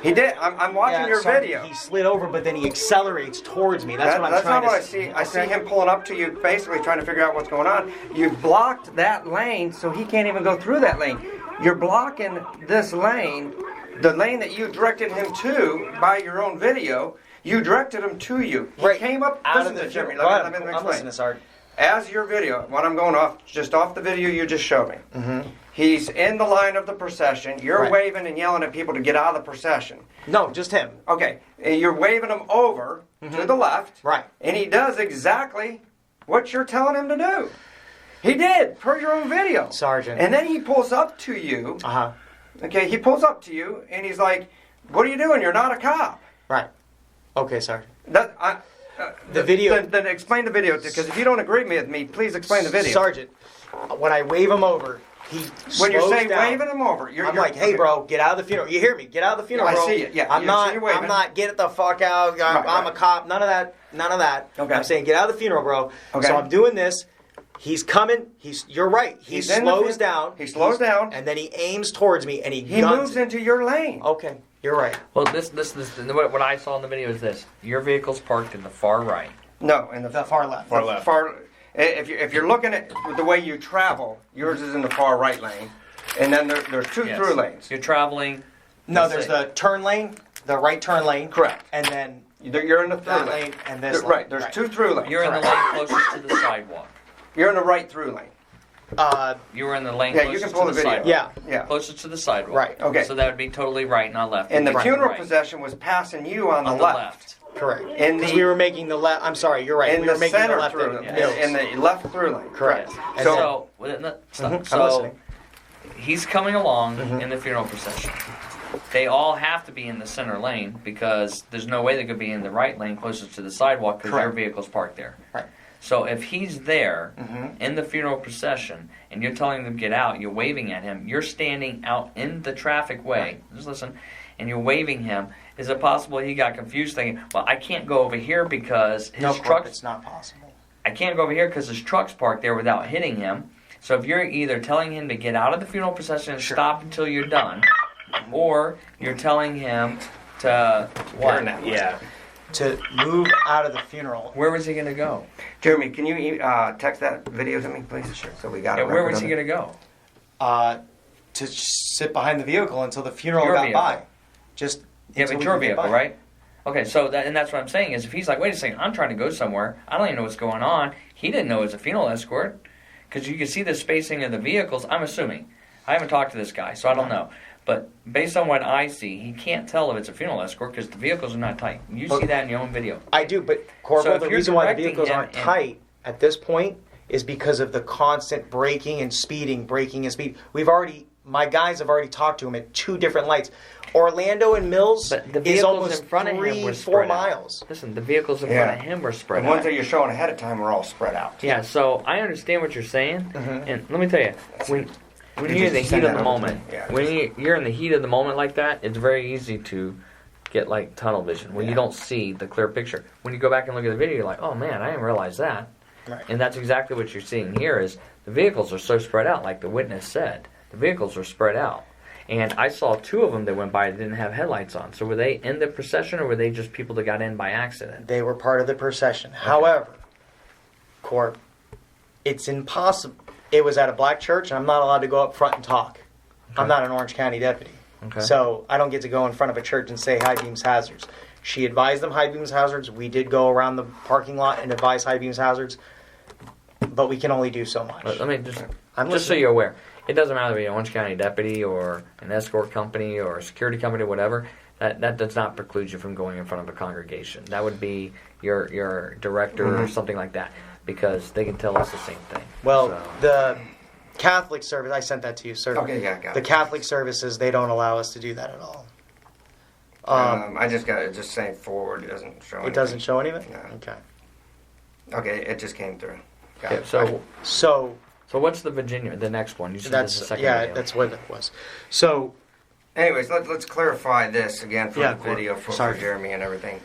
He did. I'm watching your sorry, video. He slid over, but then he accelerates towards me. That's what I'm That's trying not what to I see. I see him pulling up to you, basically trying to figure out what's going on. You've blocked that lane, so he can't even go through that lane. You're blocking this lane, the lane that you directed him to by your own video. You directed him to you. He came up out listen of the to Jeremy. Go Let ahead. me I'm explain. listening to Sarge. As your video, what I'm going off, just off the video you just showed me. Mm-hmm. He's in the line of the procession. You're Right. waving and yelling at people to get out of the procession. No, just him. Okay, and you're waving him over to the left. Right. And he does exactly what you're telling him to do. He did, per your own video. Sergeant. And then he pulls up to you. Uh-huh. Okay, he pulls up to you and he's like, "What are you doing? You're not a cop." Right. Okay, Sergeant. The video- Then explain the video, because if you don't agree with me, please explain the video. Sergeant, when I wave him over, he When you're slows saying down. waving him over, I'm like, hey, okay. bro, get out of the funeral. You hear me? Get out of the funeral, I bro. see it, yeah. I'm You not. see you waving. I'm not. Get the fuck out. I'm Right. a cop. None of that. None of that. Okay. I'm saying, get out of the funeral, bro. Okay. So I'm doing this. He's coming. You're right. He He's in the slows fin- down. he slows down. and then he aims towards me, and he He guns moves it. into your lane. Okay, you're right. Well, this what I saw in the video is this: your vehicle's parked in the far right. No, in the far left. Far left. If you're looking at the way you travel, yours is in the far right lane, and then there's two Yes. through lanes. You're traveling. No, let's there's say- the turn lane, the right turn lane. Correct. And then You're in the through that lane. lane and this lane. Right. There's two through lanes. You're in the lane closest to the sidewalk. You're in the right through lane. You were in the lane Yeah, you closest can pull to the the video. sidewalk. Yeah. Yeah. Closest to the sidewalk. Right. Okay. So that would be totally right, not left. And the Right. funeral Right. procession was passing you on the On left. Correct. In Because the- we were making the left. I'm sorry, you're right. In we the were making center the left through, in in the left through lane. Correct. Yes. And So, stop. I'm So listening. he's coming along in the funeral procession. They all have to be in the center lane because there's no way they could be in the right lane closest to the sidewalk because your Correct. vehicle's parked there. Right. So if he's there in the funeral procession and you're telling them to get out, you're waving at him, you're standing out in the traffic way, just listen, and you're waving him, is it possible he got confused thinking, well, I can't go over here because his No, Corp, truck's it's not possible. I can't go over here because his truck's parked there without hitting him. So if you're either telling him to get out of the funeral procession and stop until you're done, or you're telling him to what? Yeah. To move out of the funeral. Where was he going to go? Jeremy, can you text that video to me, please? Sure. So we got Yeah, it. where was he going to go? To sit behind the vehicle until the funeral Your got vehicle. by. Just Yeah, until but we your could get vehicle, by. right? Okay, so that's what I'm saying is if he's like, wait a second, I'm trying to go somewhere, I don't even know what's going on. He didn't know it was a funeral escort because you can see the spacing of the vehicles. I'm assuming. I haven't talked to this guy, so I don't know. But based on what I see, he can't tell if it's a funeral escort because the vehicles are not tight. You see that in your own video. I do, but Corporal, So if the you're reason why the directing vehicles him aren't in- tight at this point is because of the constant braking and speeding. My guys have already talked to him at 2 different lights. Orlando and Mills But the is vehicles almost in front of him were 3-4 spread miles. out. Listen, the vehicles in Yeah. front of him were spread The out. ones that you're showing ahead of time are all spread out. Yeah, so I understand what you're saying, and let me tell you, when Did you're in you the send heat of that the over to moment, me? Yeah, when you're in the heat of the moment like that, it's very easy to get like tunnel vision when you Yeah. don't see the clear picture. When you go back and look at the video, you're like, oh man, I didn't realize that. Right. And that's exactly what you're seeing here is the vehicles are so spread out, like the witness said. The vehicles are spread out. And I saw 2 of them that went by that didn't have headlights on. So were they in the procession or were they just people that got in by accident? They were part of the procession. However, Corp, it's impossible. It was at a black church, and I'm not allowed to go up front and talk. I'm not an Orange County deputy. Okay. So I don't get to go in front of a church and say high beams hazards. She advised them high beams hazards. We did go around the parking lot and advise high beams hazards, but we can only do so much. Let me just so you're aware, it doesn't matter if you're an Orange County deputy or an escort company or a security company or whatever. That does not preclude you from going in front of a congregation. That would be your director or something like that, because they can tell us the same thing. Well, So- the Catholic service, I sent that to you, sir. Okay, yeah, got The it. Catholic services, they don't allow us to do that at all. I just got it. Just saying forward. It doesn't show anything. It doesn't show anything? No. Okay. Okay, it just came through. Got Okay, it. so So, what's the Virginia? The next one? You said this is the that's, second yeah, video. that's what it was. So, Anyways, let's clarify this again for Yeah, the video for sorry. Jeremy and everything.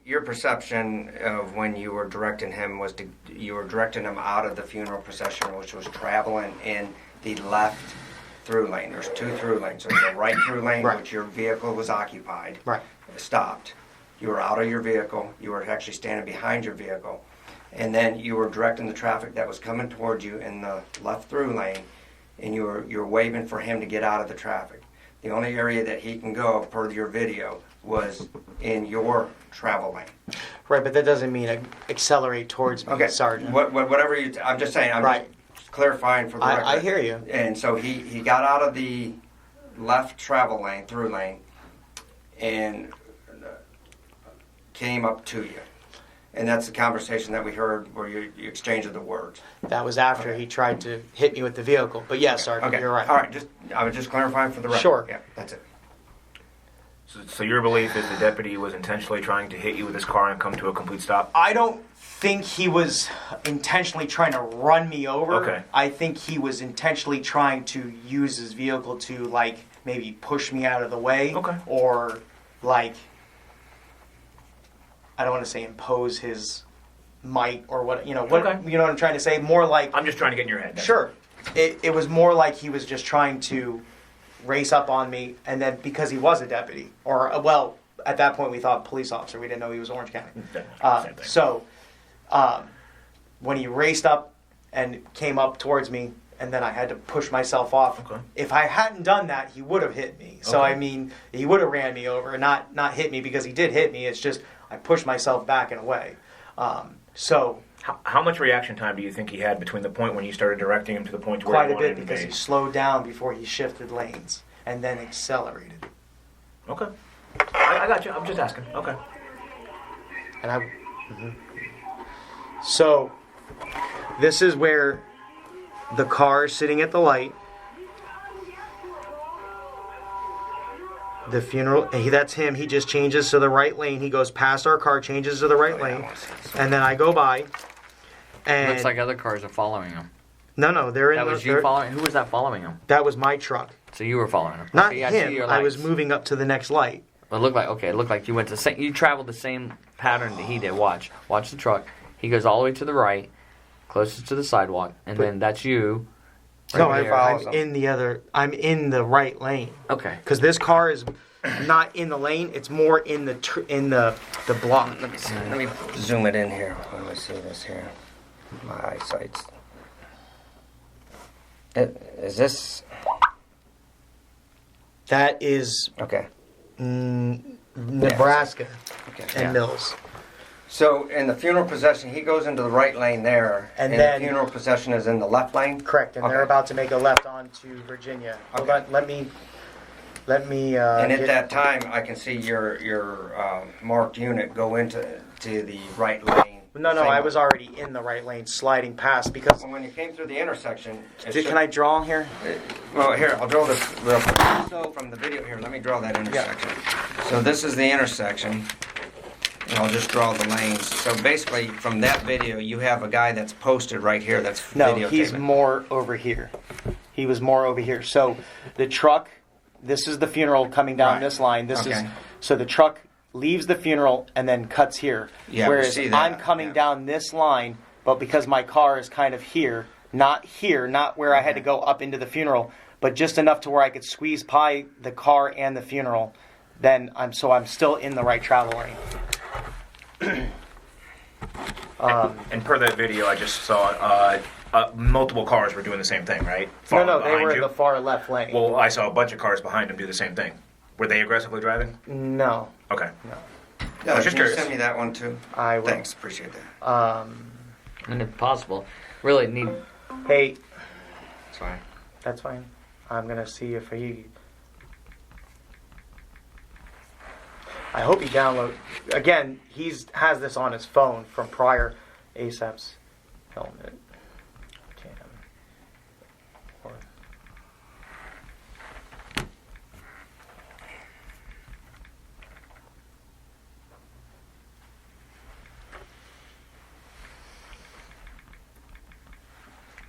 Your perception of when you were directing him was you were directing him out of the funeral procession, which was traveling in the left through lane. There's two through lanes. There's the right through lane, Right. which your vehicle was occupied. right. Stopped. You were out of your vehicle. You were actually standing behind your vehicle. And then you were directing the traffic that was coming towards you in the left through lane, and you're waving for him to get out of the traffic. The only area that he can go, per your video, was in your travel lane. Right, but that doesn't mean accelerate towards me, Okay, Sergeant. whatever you. I'm just saying. I'm Right. just clarifying for the record. I hear you. And so he got out of the left travel lane, through lane, and came up to you. And that's the conversation that we heard where you exchanged the words. That was after he tried to hit me with the vehicle. But yes, Sergeant, Okay. you're right. All right. I was just clarifying for the record. Sure. Yeah, that's it. So your belief is the deputy was intentionally trying to hit you with his car and come to a complete stop? I don't think he was intentionally trying to run me over. Okay. I think he was intentionally trying to use his vehicle to, like, maybe push me out of the way. Okay. Or, like, I don't want to say impose his might or what, you know what I'm trying to say? More like, I'm just trying to get in your head. sure. It was more like he was just trying to race up on me, and then because he was a deputy, or, well, at that point we thought police officer. We didn't know he was Orange County. Same thing. So, when he raced up and came up towards me, and then I had to push myself off. Okay. If I hadn't done that, he would have hit me. So, Okay. I mean, he would have ran me over, not hit me, because he did hit me. It's just I pushed myself back and away. So, How much reaction time do you think he had between the point when you started directing him to the point where quite you a wanted bit, him because to he be? slowed down before he shifted lanes and then accelerated. Okay. I got you. I'm just asking. Okay. And So, this is where the car is sitting at the light. The funeral, that's him. He just changes to the right lane. He goes past our car, changes to the right lane, and then I go by. And Looks like other cars are following him. no, they're in. That was you following? Who was that following him? That was my truck, So you were following him. not Okay, yeah, I see him. your I was lights. moving up to the next light. It looked like you went to you traveled the same pattern that he did. Watch the truck. He goes all the way to the right, closest to the sidewalk, and then that's you. No, right there. I'm in the other. I'm in the right lane. Okay. Because this car is not in the lane; it's more in the the block. Let me see. Let me zoom it in here. Let me see this here. My eyesight's. Is this That is okay? Nebraska Okay. and Yeah. Mills. So in the funeral procession, he goes into the right lane there, And and then- the funeral procession is in the left lane. Correct, and they're Okay. about to make a left onto Virginia. Hold Okay. on, let me. And at get- that time, I can see your marked unit go into the right lane. No, Same I way. was already in the right lane, sliding past because. When you came through the intersection. Can I draw here? Well, here, I'll draw this real quick. So from the video here, let me draw that intersection. So this is the intersection, and I'll just draw the lanes. So basically, from that video, you have a guy that's posted right here that's No, videotaping. he's more over here. He was more over here. So the truck. This is the funeral coming down Right. this line. This is Okay. so the truck leaves the funeral and then cuts here. Yeah, we whereas see that, I'm coming yeah. down this line, but because my car is kind of here, not where I had to go up into the funeral, but just enough to where I could squeeze by the car and the funeral. Then I'm still in the right travel lane. And per that video, I just saw multiple cars were doing the same thing, right? No, Following they behind were in you. the far left lane. Well, I saw a bunch of cars behind him do the same thing. Were they aggressively driving? No. Okay. No. Yeah, I was just can you curious. send me that one too? I will. Thanks, appreciate that. And if possible, really need. Hey, Sorry. that's fine. I'm gonna see if he. I hope he download. Again, has this on his phone from prior ASAP's helmet. Cam. Or-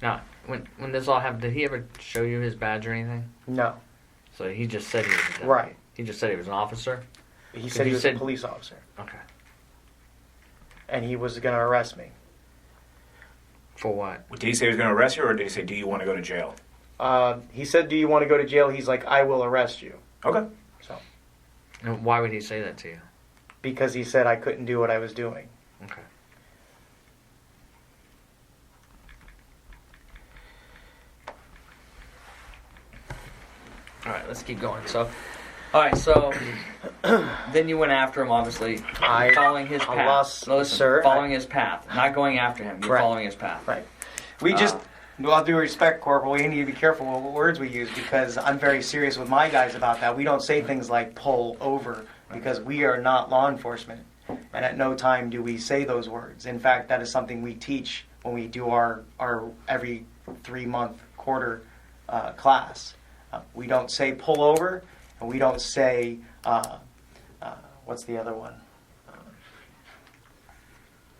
Now, when this all happened, did he ever show you his badge or anything? No. So he just said he was a deputy. Right. He just said he was an officer. He said he was a police officer, Okay. and he was gonna arrest me. For what? Did he say he was going to arrest you, or did he say, do you want to go to jail? He said, "Do you want to go to jail?" He's like, "I will arrest you." Okay. So, And why would he say that to you? because he said I couldn't do what I was doing. Okay. All right, let's keep going. So, all right, so then you went after him, obviously, following his path. Alas, No, listen, sir, following his path, not going after him. You're Correct. following his path. Right. We just, with all due respect, Corporal, we need to be careful with what words we use because I'm very serious with my guys about that. We don't say things like pull over because we are not law enforcement. And at no time do we say those words. In fact, that is something we teach when we do our every 3-month quarter class. We don't say pull over, and we don't say, what's the other one?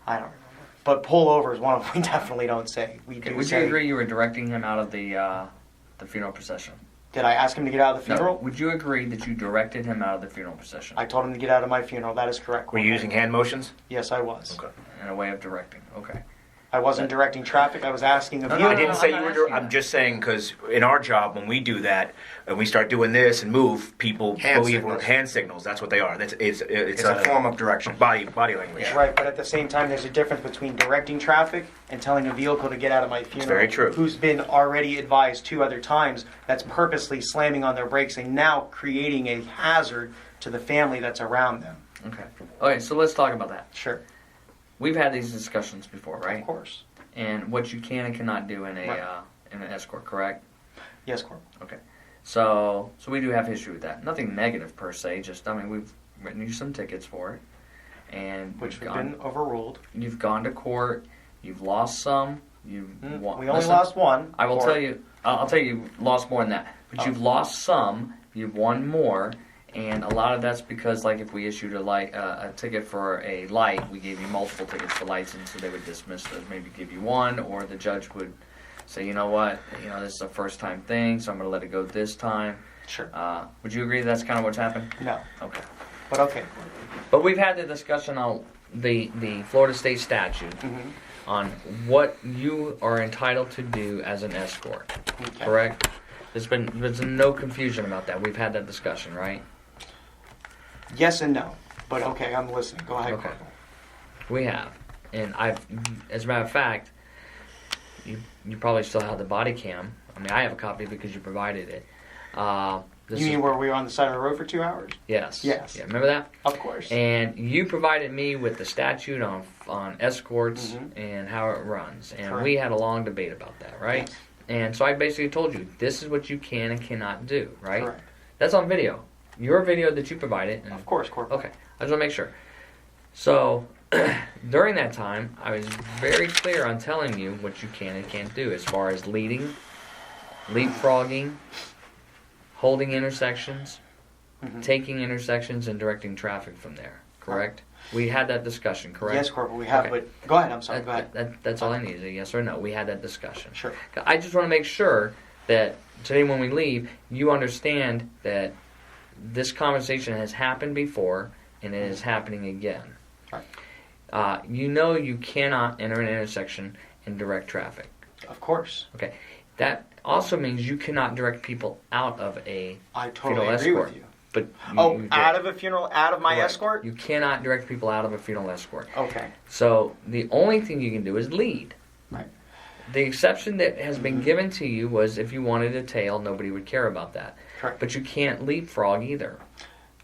I don't remember. But pull over is one of them we definitely don't say. We Okay, do would say, you agree you were directing him out of the funeral procession? Did I ask him to get out of the funeral? No. Would you agree that you directed him out of the funeral procession? I told him to get out of my funeral. That is correct. Were you using hand motions? Yes, I was. Okay. In a way of directing. Okay. I wasn't directing traffic. I was asking a No, vehicle. I didn't I'm say not you were. asking I'm that. just saying because in our job, when we do that and we start doing this and move, people Hand believe signals. we're hand signals. That's what they are. It's a form of direction. Body language. Yeah. Right, but at the same time, there's a difference between directing traffic and telling a vehicle to get out of my funeral. very true. Who's been already advised 2 other times that's purposely slamming on their brakes and now creating a hazard to the family that's around them. Okay. Okay, so let's talk about that. Sure. We've had these discussions before, right? Of course. And what you can and cannot do in a Right. in an escort, correct? Yes, Corporal. Okay. So we do have history with that. Nothing negative per se. Just we've written you some tickets for it, and Which you've have been overruled. You've gone to court. You've lost some. You've won. We only Listen, lost one. I will Or- tell you. I'll tell you. You've lost more than that. But Oh. you've lost some. You've won more. And a lot of that's because, like, if we issued a ticket for a light, we gave you multiple tickets for lights, and so they would dismiss those, maybe give you one, or the judge would say, you know what, this is a first-time thing, so I'm going to let it go this time. Sure. Would you agree that's kind of what's happened? No. Okay. But okay. But we've had the discussion on the Florida State statute Mm-hmm. on what you are entitled to do as an escort. Okay. Correct? There's no confusion about that. We've had that discussion, right? Yes and no. But okay, I'm listening. Go ahead, Okay. Corporal. We have, and as a matter of fact, you probably still have the body cam. I mean, I have a copy because you provided it. You mean where we were on the side of the road for 2 hours? Yes. Yes. Yeah, remember that? Of course. And you provided me with the statute on escorts Mhm. and how it runs, and Correct. we had a long debate about that, right? Yes. And so I basically told you this is what you can and cannot do, right? Correct. That's on video. Your video that you provided. And Of course, Corporal. Okay, I just want to make sure. So, during that time, I was very clear on telling you what you can and can't do as far as leading, leapfrogging, holding intersections, Mhm. taking intersections, and directing traffic from there. Correct? We had that discussion, correct? Yes, Corporal, we have, Okay. but go ahead, I'm sorry, go ahead. That's all I need is a yes or no. We had that discussion. Sure. I just want to make sure that today when we leave, you understand that this conversation has happened before and it is happening again. Right. You cannot enter an intersection and direct traffic. Of course. Okay. That also means you cannot direct people out of a I totally funeral agree escort. with you. But Out of a funeral, out of my Correct. escort? You cannot direct people out of a funeral escort. Okay. So the only thing you can do is lead. Right. The exception that has been given to you was if you wanted a tail, nobody would care about that. Correct. But you can't leapfrog either.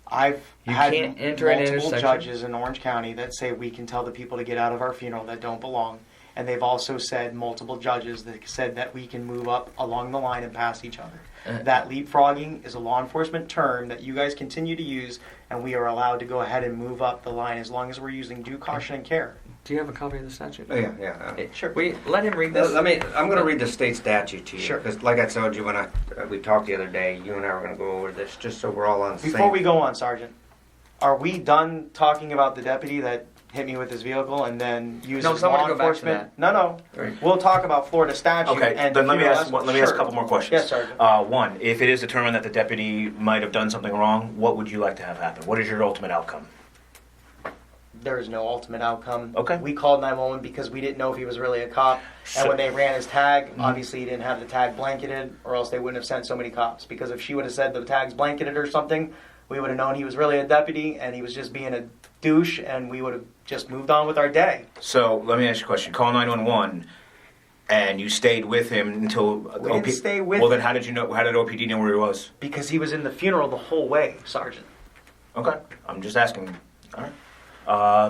I've You had can't enter an multiple intersection. judges in Orange County that say we can tell the people to get out of our funeral that don't belong. And they've also said, multiple judges that said that we can move up along the line and pass each other. That leapfrogging is a law enforcement term that you guys continue to use, and we are allowed to go ahead and move up the line as long as we're using due caution and care. Do you have a copy of the statute? Oh, yeah. Sure. Let him read this. I'm going to read the state statute to you. Sure. Because like I told you when we talked the other day, you and I were going to go over this just so we're all on the same. Before we go on, Sergeant, are we done talking about the deputy that hit me with his vehicle and then used No, as so I wanna law go back to enforcement? that. No. Right. We'll talk about Florida statute. Okay, and then let me ask Sure. a couple more questions. Yes, Sergeant. One, if it is determined that the deputy might have done something wrong, what would you like to have happen? What is your ultimate outcome? There is no ultimate outcome. Okay. We called 911 because we didn't know if he was really a cop. So- And when they ran his tag, Mm-hmm. obviously he didn't have the tag blanketed, or else they wouldn't have sent so many cops. Because if she would have said the tag's blanketed or something, we would have known he was really a deputy and he was just being a douche, and we would have just moved on with our day. So let me ask you a question. Call 911, and you stayed with him until We didn't stay with Well, then him. how did you know? How did OPD know where he was? Because he was in the funeral the whole way, Sergeant. Okay, I'm just asking. All right.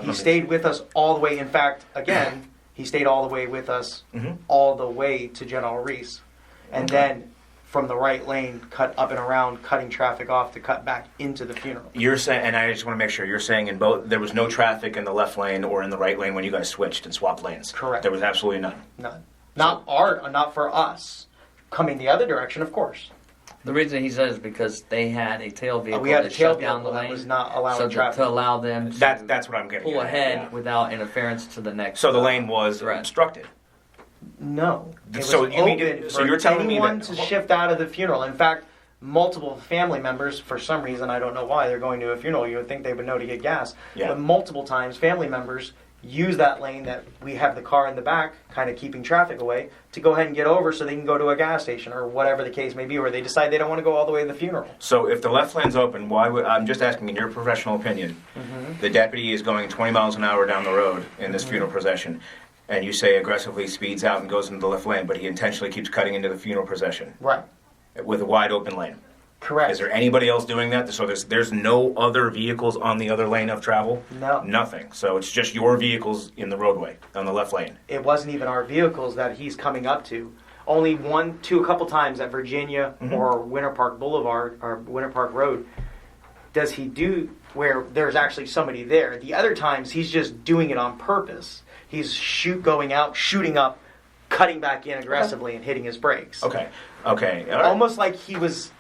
He stayed with us all the way. In fact, again, he stayed all the way with us, Mhm. all the way to General Reese. And then from the right lane, cut up and around, cutting traffic off to cut back into the funeral. You're saying, and I just want to make sure you're saying in both there was no traffic in the left lane or in the right lane when you guys switched and swapped lanes. Correct. There was absolutely none. None. Not for us. Coming the other direction, of course. The reason he says is because they had a tail vehicle We had a that tail shut down the vehicle that lane, was not allowing so traffic. to allow them to That's what I'm getting. pull at, ahead yeah. without interference to the next. So the lane was threat. obstructed. No. It So was you mean open to- so for you're telling me anyone that- to shift out of the funeral. In fact, multiple family members, for some reason, I don't know why, they're going to a funeral. You would think they would know to get gas. Yeah. But multiple times, family members use that lane that we have the car in the back, kind of keeping traffic away, to go ahead and get over so they can go to a gas station or whatever the case may be, or they decide they don't want to go all the way to the funeral. So if the left lane's open, why would I'm just asking in your professional opinion? The deputy is going 20 miles an hour down the road in this funeral procession, and you say aggressively speeds out and goes into the left lane, but he intentionally keeps cutting into the funeral procession Right. with a wide open lane. Correct. Is there anybody else doing that? So there's no other vehicles on the other lane of travel? No. Nothing. So it's just your vehicles in the roadway on the left lane. It wasn't even our vehicles that he's coming up to. Only a couple times at Virginia or Winter Park Boulevard or Winter Park Road does he do where there's actually somebody there. The other times he's just doing it on purpose. He's going out, shooting up, cutting back in aggressively and hitting his brakes. Okay. All right. Almost like he was.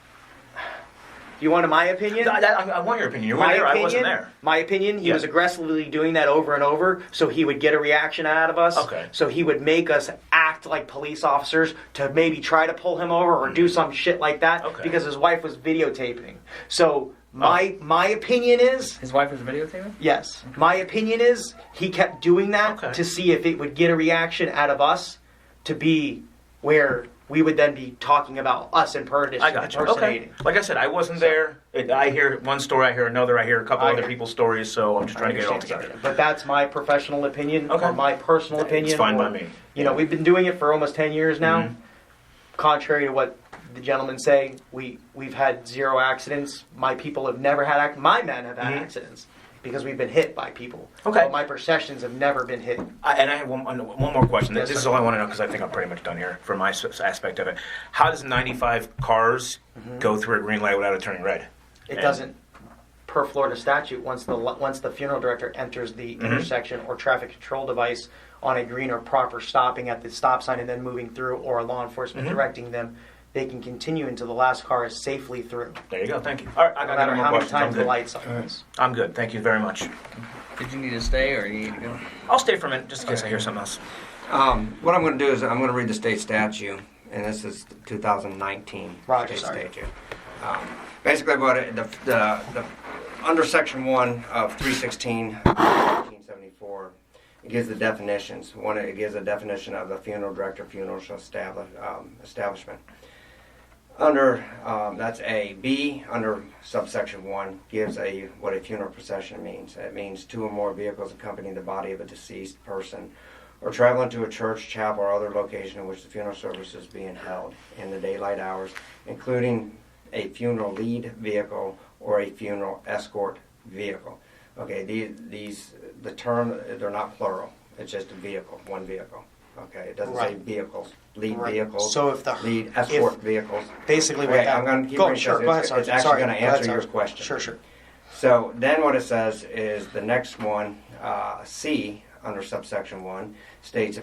Do you want my opinion? I want your opinion. You were there. I wasn't there. My opinion, he Yeah. was aggressively doing that over and over, so he would get a reaction out of us. Okay. So he would make us act like police officers to maybe try to pull him over or do some shit like that Okay. because his wife was videotaping. So my opinion is, His wife was videotaping? yes, my opinion is he kept doing that Okay. to see if it would get a reaction out of us to be where we would then be talking about us I got you. Okay. impersonating. Like I said, I wasn't there. I hear one story, I hear another, I hear a couple I- other people's stories, so I'm just trying to get it all Understand, together. But that's my professional opinion, Okay. or my personal opinion. It's fine or- by me. You know, we've been doing it for almost 10 years now. Mhm. Contrary to what the gentlemen say, we've had 0 accidents. My people have never had my men have had Mhm. accidents because we've been hit by people. Okay. But my processions have never been hit. And I have one more question. Yes, This is sir. all I want to know because I think I'm pretty much done here from my aspect of it. How does 95 cars go through a green light without it turning red? It And- doesn't. Per Florida statute, once the funeral director enters the intersection or traffic control device on a green or proper stopping at the stop sign and then moving through, or a law enforcement directing them, they can continue until the last car is safely through. There you go. Thank you. All right, I No got matter no more how many questions. I'm times the good. lights on. I'm good. Thank you very much. Did you need to stay or you need to go? I'll stay for a minute just in case I hear something else. What I'm going to do is I'm going to read the state statute, and this is 2019 Roger, state sorry. statute. Basically, the under Section 1 of 316, 1974, it gives the definitions. One, it gives a definition of a funeral director, funeral establishment. Under that's A. B. Under subsection 1 gives what a funeral procession means. It means 2 or more vehicles accompanying the body of a deceased person, or traveling to a church, chapel, or other location in which the funeral service is being held in the daylight hours, including a funeral lead vehicle, or a funeral escort vehicle. Okay, the term, they're not plural. It's just a vehicle, one vehicle. Okay, it doesn't say vehicles, lead vehicles, So if the lead escort vehicles. basically what Okay, that I'm going to keep go, reading sure, because go ahead, it's Sergeant. actually Sorry, going to go ahead, answer your Sergeant. question. Sure. So then what it says is the next one, C, under subsection 1, states a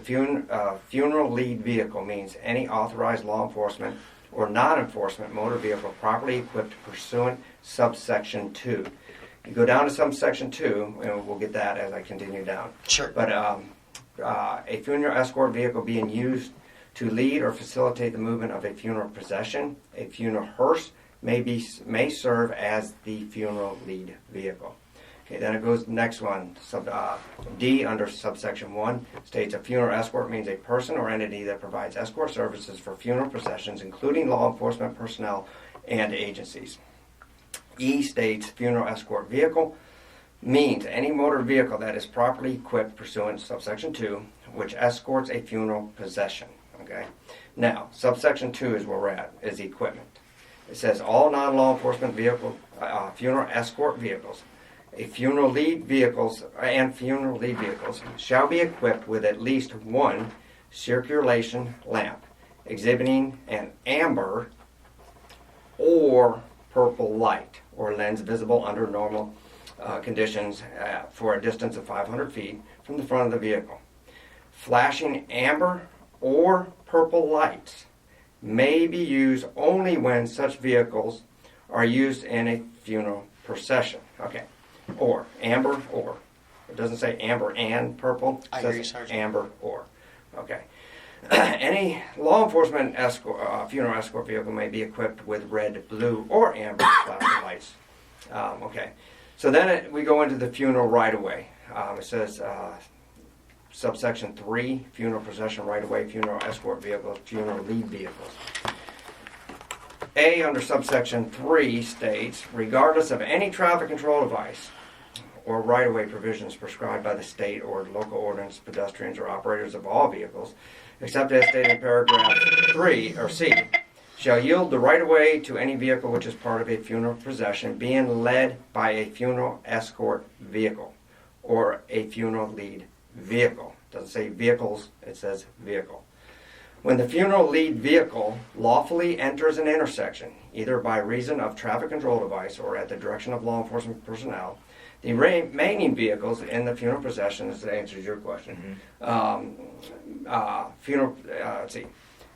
funeral lead vehicle means any authorized law enforcement or non-enforcement motor vehicle properly equipped pursuant subsection 2. You go down to subsection 2, and we'll get that as I continue down. Sure. But a funeral escort vehicle being used to lead or facilitate the movement of a funeral procession, a funeral hearse may serve as the funeral lead vehicle. Okay, then it goes to the next one. D under subsection 1 states a funeral escort means a person or entity that provides escort services for funeral processions, including law enforcement personnel and agencies. E states funeral escort vehicle means any motor vehicle that is properly equipped pursuant to subsection 2, which escorts a funeral procession. Okay. Now, subsection 2 is where we're at, is equipment. It says all non-law enforcement funeral escort vehicles, funeral lead vehicles shall be equipped with at least one circulation lamp exhibiting an amber or purple light or lens visible under normal conditions for a distance of 500 feet from the front of the vehicle. Flashing amber or purple lights may be used only when such vehicles are used in a funeral procession. Okay. Or, amber or. It doesn't say amber and purple. It says hear you, Sergeant. amber or. Okay. Any law enforcement funeral escort vehicle may be equipped with red, blue, or amber flashing lights. Okay. So then we go into the funeral right-of-way. It says subsection 3, funeral procession right-of-way, funeral escort vehicles, funeral lead vehicles. A under subsection 3 states, regardless of any traffic control device or right-of-way provisions prescribed by the state or local ordinance, pedestrians or operators of all vehicles, except as stated in paragraph 3 or C, shall yield the right-of-way to any vehicle which is part of a funeral procession being led by a funeral escort vehicle or a funeral lead vehicle. It doesn't say vehicles, it says vehicle. When the funeral lead vehicle lawfully enters an intersection, either by reason of traffic control device or at the direction of law enforcement personnel, the remaining vehicles in the funeral procession, this answers your question,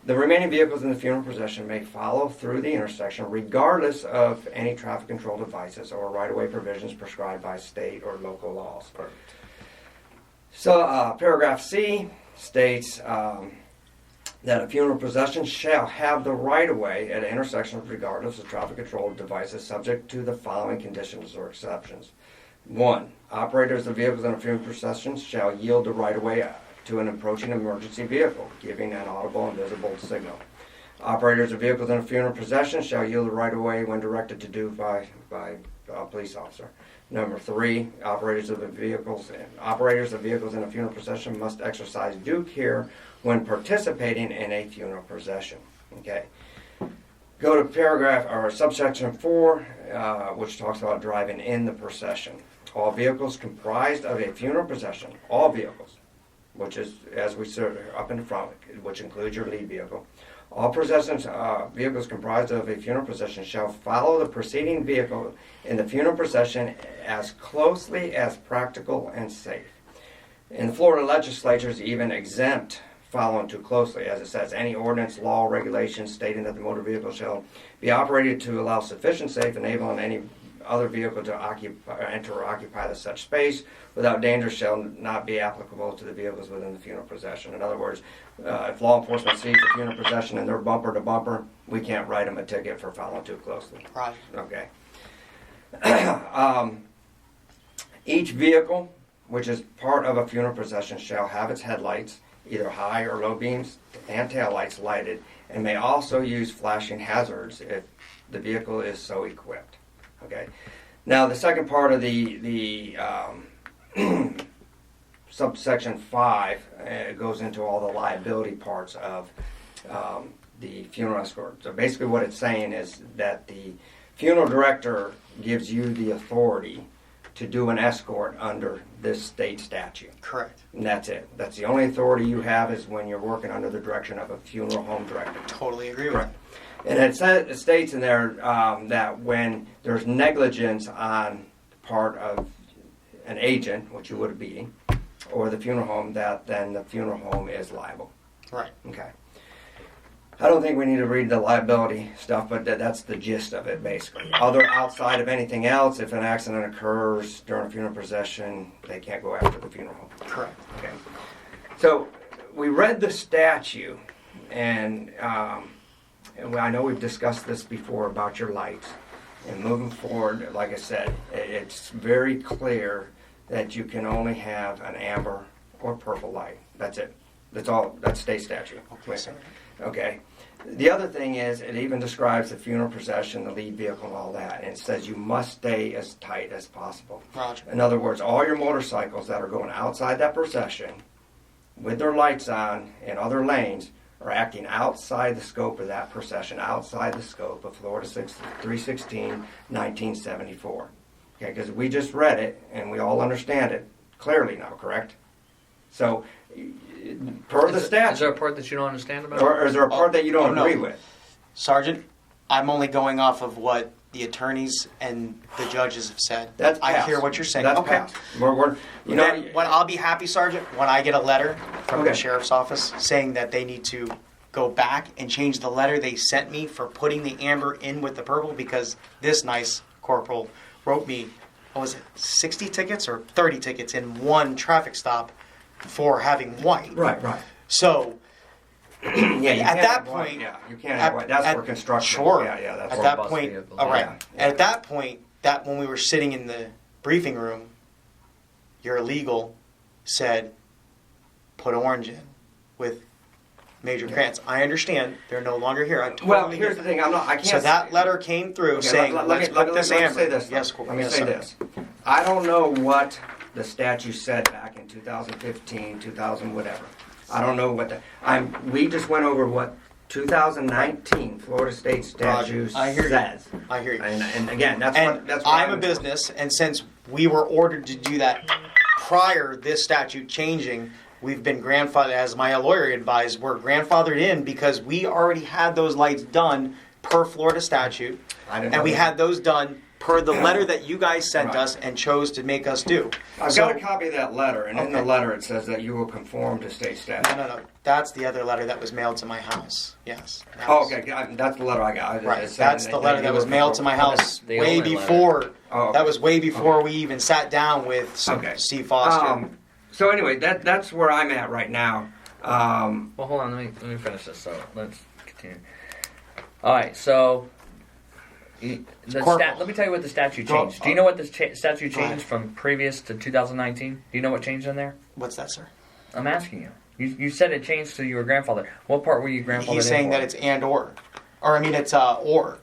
the remaining vehicles in the funeral procession may follow through the intersection regardless of any traffic control devices or right-of-way provisions prescribed by state or local laws. Perfect. So paragraph C states that a funeral procession shall have the right-of-way at intersections regardless of traffic control devices subject to the following conditions or exceptions. 1. Operators of vehicles in a funeral procession shall yield the right-of-way to an approaching emergency vehicle, giving an audible and visible signal. Operators of vehicles in a funeral procession shall yield the right-of-way when directed to do by a police officer. Number 3, operators of vehicles in a funeral procession must exercise due care when participating in a funeral procession. Okay. Go to paragraph or subsection 4, which talks about driving in the procession. All vehicles comprised of a funeral procession, all vehicles, which is, as we said, up in the front, which includes your lead vehicle. All vehicles comprised of a funeral procession shall follow the preceding vehicle in the funeral procession as closely as practical and safe. In the Florida legislatures even exempt following too closely, as it says, any ordinance, law, regulation stating that the motor vehicle shall be operated to allow sufficient safe enabling any other vehicle to enter or occupy the such space without danger shall not be applicable to the vehicles within the funeral procession. In other words, if law enforcement sees a funeral procession and they're bumper to bumper, we can't write them a ticket for following too closely. Right. Okay. Each vehicle, which is part of a funeral procession, shall have its headlights, either high or low beams, and taillights lighted, and may also use flashing hazards if the vehicle is so equipped. Okay. Now, the second part of the subsection 5 goes into all the liability parts of the funeral escort. So basically what it's saying is that the funeral director gives you the authority to do an escort under this state statute. Correct. And that's it. That's the only authority you have is when you're working under the direction of a funeral home director. Totally agree with Correct. And it states in there that when there's negligence on the part of an agent, which you would be, or the funeral home, that then the funeral home is liable. Right. Okay. I don't think we need to read the liability stuff, but that's the gist of it, basically. Other outside of anything else, if an accident occurs during a funeral procession, they can't go after the funeral home. Correct. Okay. So we read the statute, and I know we've discussed this before about your lights. And moving forward, like I said, it's very clear that you can only have an amber or purple light. That's it. That's all. That's state statute. Okay, sir. Okay. The other thing is, it even describes the funeral procession, the lead vehicle, and all that, and it says you must stay as tight as possible. Roger. In other words, all your motorcycles that are going outside that procession, with their lights on in other lanes, are acting outside the scope of that procession, outside the scope of Florida 316, 1974. Okay, because we just read it, and we all understand it clearly now, correct? So, per the statute. Is there a part that you don't understand about? Or is there a part that you don't no. agree with? Sergeant, I'm only going off of what the attorneys and the judges have said. That's I passed. hear what you're saying. That's okay. passed. We're you know, Then when I'll be happy, Sergeant, when I get a letter from the Okay. sheriff's office saying that they need to go back and change the letter they sent me for putting the amber in with the purple, because this nice corporal wrote me, what was it, 60 tickets or 30 tickets in one traffic stop for having white. right. So Yeah, you at can't that have white. point, Yeah, you can't have white. That's for construction. Sure. Yeah, that's At for that bus point, vehicles. all right. Yeah. At that point, that when we were sitting in the briefing room, your legal said, put orange in with major crayons. I understand they're no longer here. I totally Well, get here's the thing. I can't. So that letter came through Okay, saying, let's put this amber. Say this. Yes, Let me yes, say sir. this. I don't know what the statute said back in 2015, 2000, whatever. I don't know what we just went over what 2019 Florida State statute I hear you. says. I hear you. And again, that's And what I'm a business, and since we were ordered to do that prior this statute changing, we've been grandfathered, as my lawyer advised, we're grandfathered in because we already had those lights done per Florida statute, I didn't and know we that. had those done per the letter that you guys sent Right. us and chose to make us do. I've So- got a copy of that letter, and in the Okay. letter it says that you will conform to state statute. No. That's the other letter that was mailed to my house. Yes. That Oh, was- okay. That's the letter I got. Right. It's saying That's the letter you that was will mailed to my conform. house the way only letter. before. Oh, okay. That was way before we even sat down with Okay. Steve Foster. So anyway, that's where I'm at right now. Well, hold on. Let me finish this. So let's continue. All right. So Corporal. let me tell you what the statute Go- changed. Do you know what the statute Go ahead. changed from previous to 2019? Do you know what changed in there? What's that, sir? I'm asking you. You said it changed to your grandfather. What part were you grandfathered He's in saying for? that it's and or I mean it's or.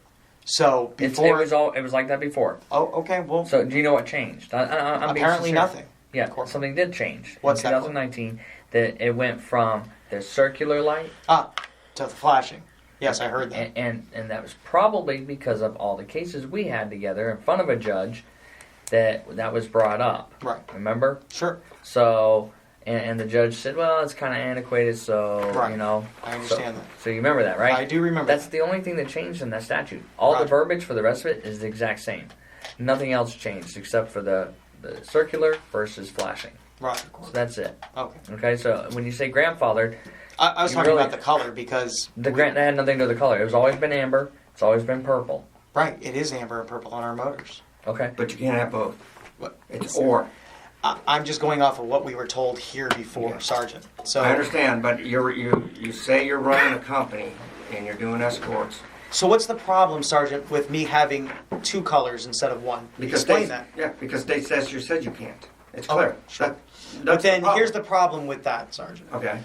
So before it was like that before. Oh, okay. Well, So do you know what changed? I'm being apparently sincere. nothing. Yeah, Corporal. something did change. What's in that? 2019, that it went from the circular light, To the flashing. Yes, I heard that. and that was probably because of all the cases we had together in front of a judge that was brought up. Right. Remember? Sure. So, and the judge said, well, it's kind of antiquated, so, Right. you know. I understand that. So you remember that, right? I do remember. That's the only thing that changed in that statute. All the Roger. verbiage for the rest of it is the exact same. Nothing else changed except for the circular versus flashing. Right. So that's it. Okay. Okay, so when you say grandfathered, I was You talking really- about the color because that had nothing to do with the color. It was always been amber. It's always been purple. right, it is amber and purple on our motors. Okay. but you can't have both. What? It's or. I'm just going off of what we were told here before, Yeah. Sergeant. So I understand, but you say you're running a company and you're doing escorts. So what's the problem, Sergeant, with me having two colors instead of one? Explain that. Yeah, because state statute said you can't. It's Oh, clear. sure. That's But then problem. here's the problem with that, Sergeant. Okay.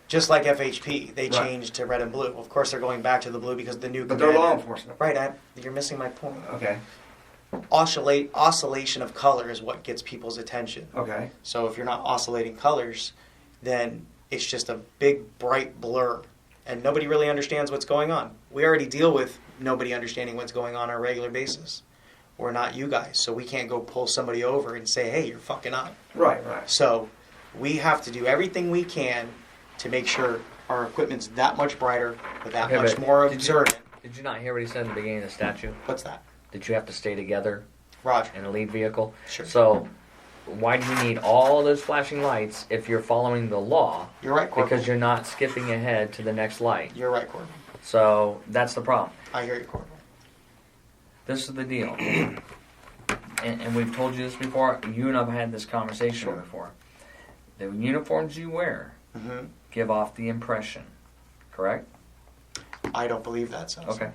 Just like FHP, they Right. changed to red and blue. Of course, they're going back to the blue because the new. But they're law commander- enforcement. Right, you're missing my point. Okay. Oscillation of color is what gets people's attention. Okay. So if you're not oscillating colors, then it's just a big bright blur. and nobody really understands what's going on. We already deal with nobody understanding what's going on a regular basis. We're not you guys, so we can't go pull somebody over and say, hey, you're fucking up. Right. So we have to do everything we can to make sure our equipment's that much brighter, that Okay, much but more did observant. Did you not hear what he said in the beginning of the statute? What's that? That you have to stay together Roger. in a lead vehicle? Sure. So why do you need all those flashing lights if you're following the law? You're right, Corporal. Because you're not skipping ahead to the next light. You're right, Corporal. So that's the problem. I hear you, Corporal. This is the deal. And we've told you this before. You and I have had this conversation Sure. before. The uniforms you wear Mm-hmm. give off the impression, correct? I don't believe that, so. Okay.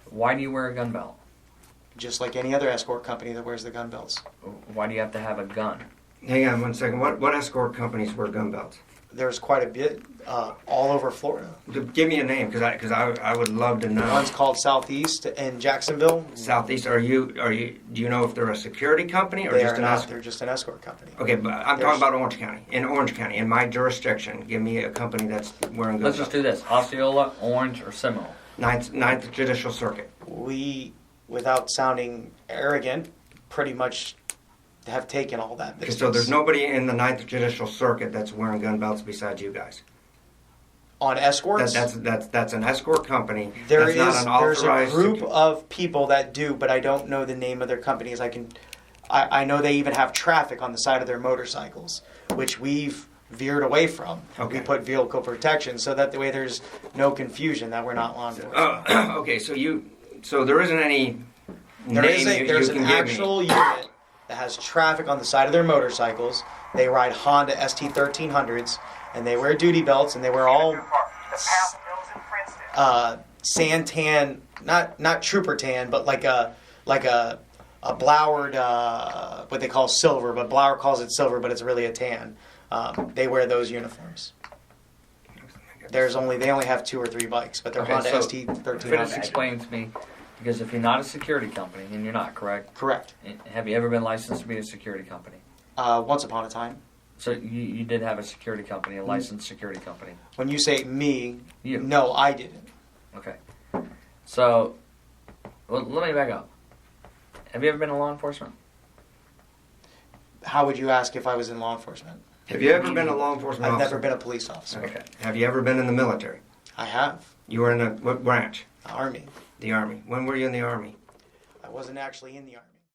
Why do you wear a gun belt? Just like any other escort company that wears the gun belts. Why do you have to have a gun? Hang on 1 second. What escort companies wear gun belts? There's quite a bit all over Florida. Give me a name, because I would love to know. One's called Southeast in Jacksonville. Southeast. Do you know if they're a security company or They just are an not. escort? They're just an escort company. Okay, but I'm talking about Orange County. In Orange County, in my jurisdiction, give me a company that's wearing gun Let's belts. just do this. Osceola, Orange, or Seminole. Ninth Judicial Circuit. We, without sounding arrogant, pretty much have taken all that Okay, business. so there's nobody in the Ninth Judicial Circuit that's wearing gun belts besides you guys. On escorts? That's an escort company. There's That's not an a authorized group of people that do, but I don't know the name of their companies. I know they even have traffic on the side of their motorcycles, which we've veered away from. Okay. We put vehicle protection so that the way there's no confusion that we're not law enforcement. Okay, so there isn't any There's name you an can give actual unit that has traffic on the side of their motorcycles. They ride Honda ST1300s, and they wear duty belts, and they wear all santan, not trooper tan, but like a Blauer, what they call silver, but Blauer calls it silver, but it's really a tan. They wear those uniforms. They only have 2 or 3 bikes, but they're Okay, Honda so ST1300s. Finish explaining to me, because if you're not a security company, and you're not, correct? Correct. Have you ever been licensed to be a security company? Once upon a time. So you did have a security company, a licensed security company. When you say me, You. no, I didn't. Okay. So, well, let me back up. Have you ever been in law enforcement? How would you ask if I was in law enforcement? Have you ever been a law enforcement I've officer? never been a police officer. Okay. Have you ever been in the military? I have. You were in what branch? Army. The Army. When were you in the Army? I wasn't actually in the Army.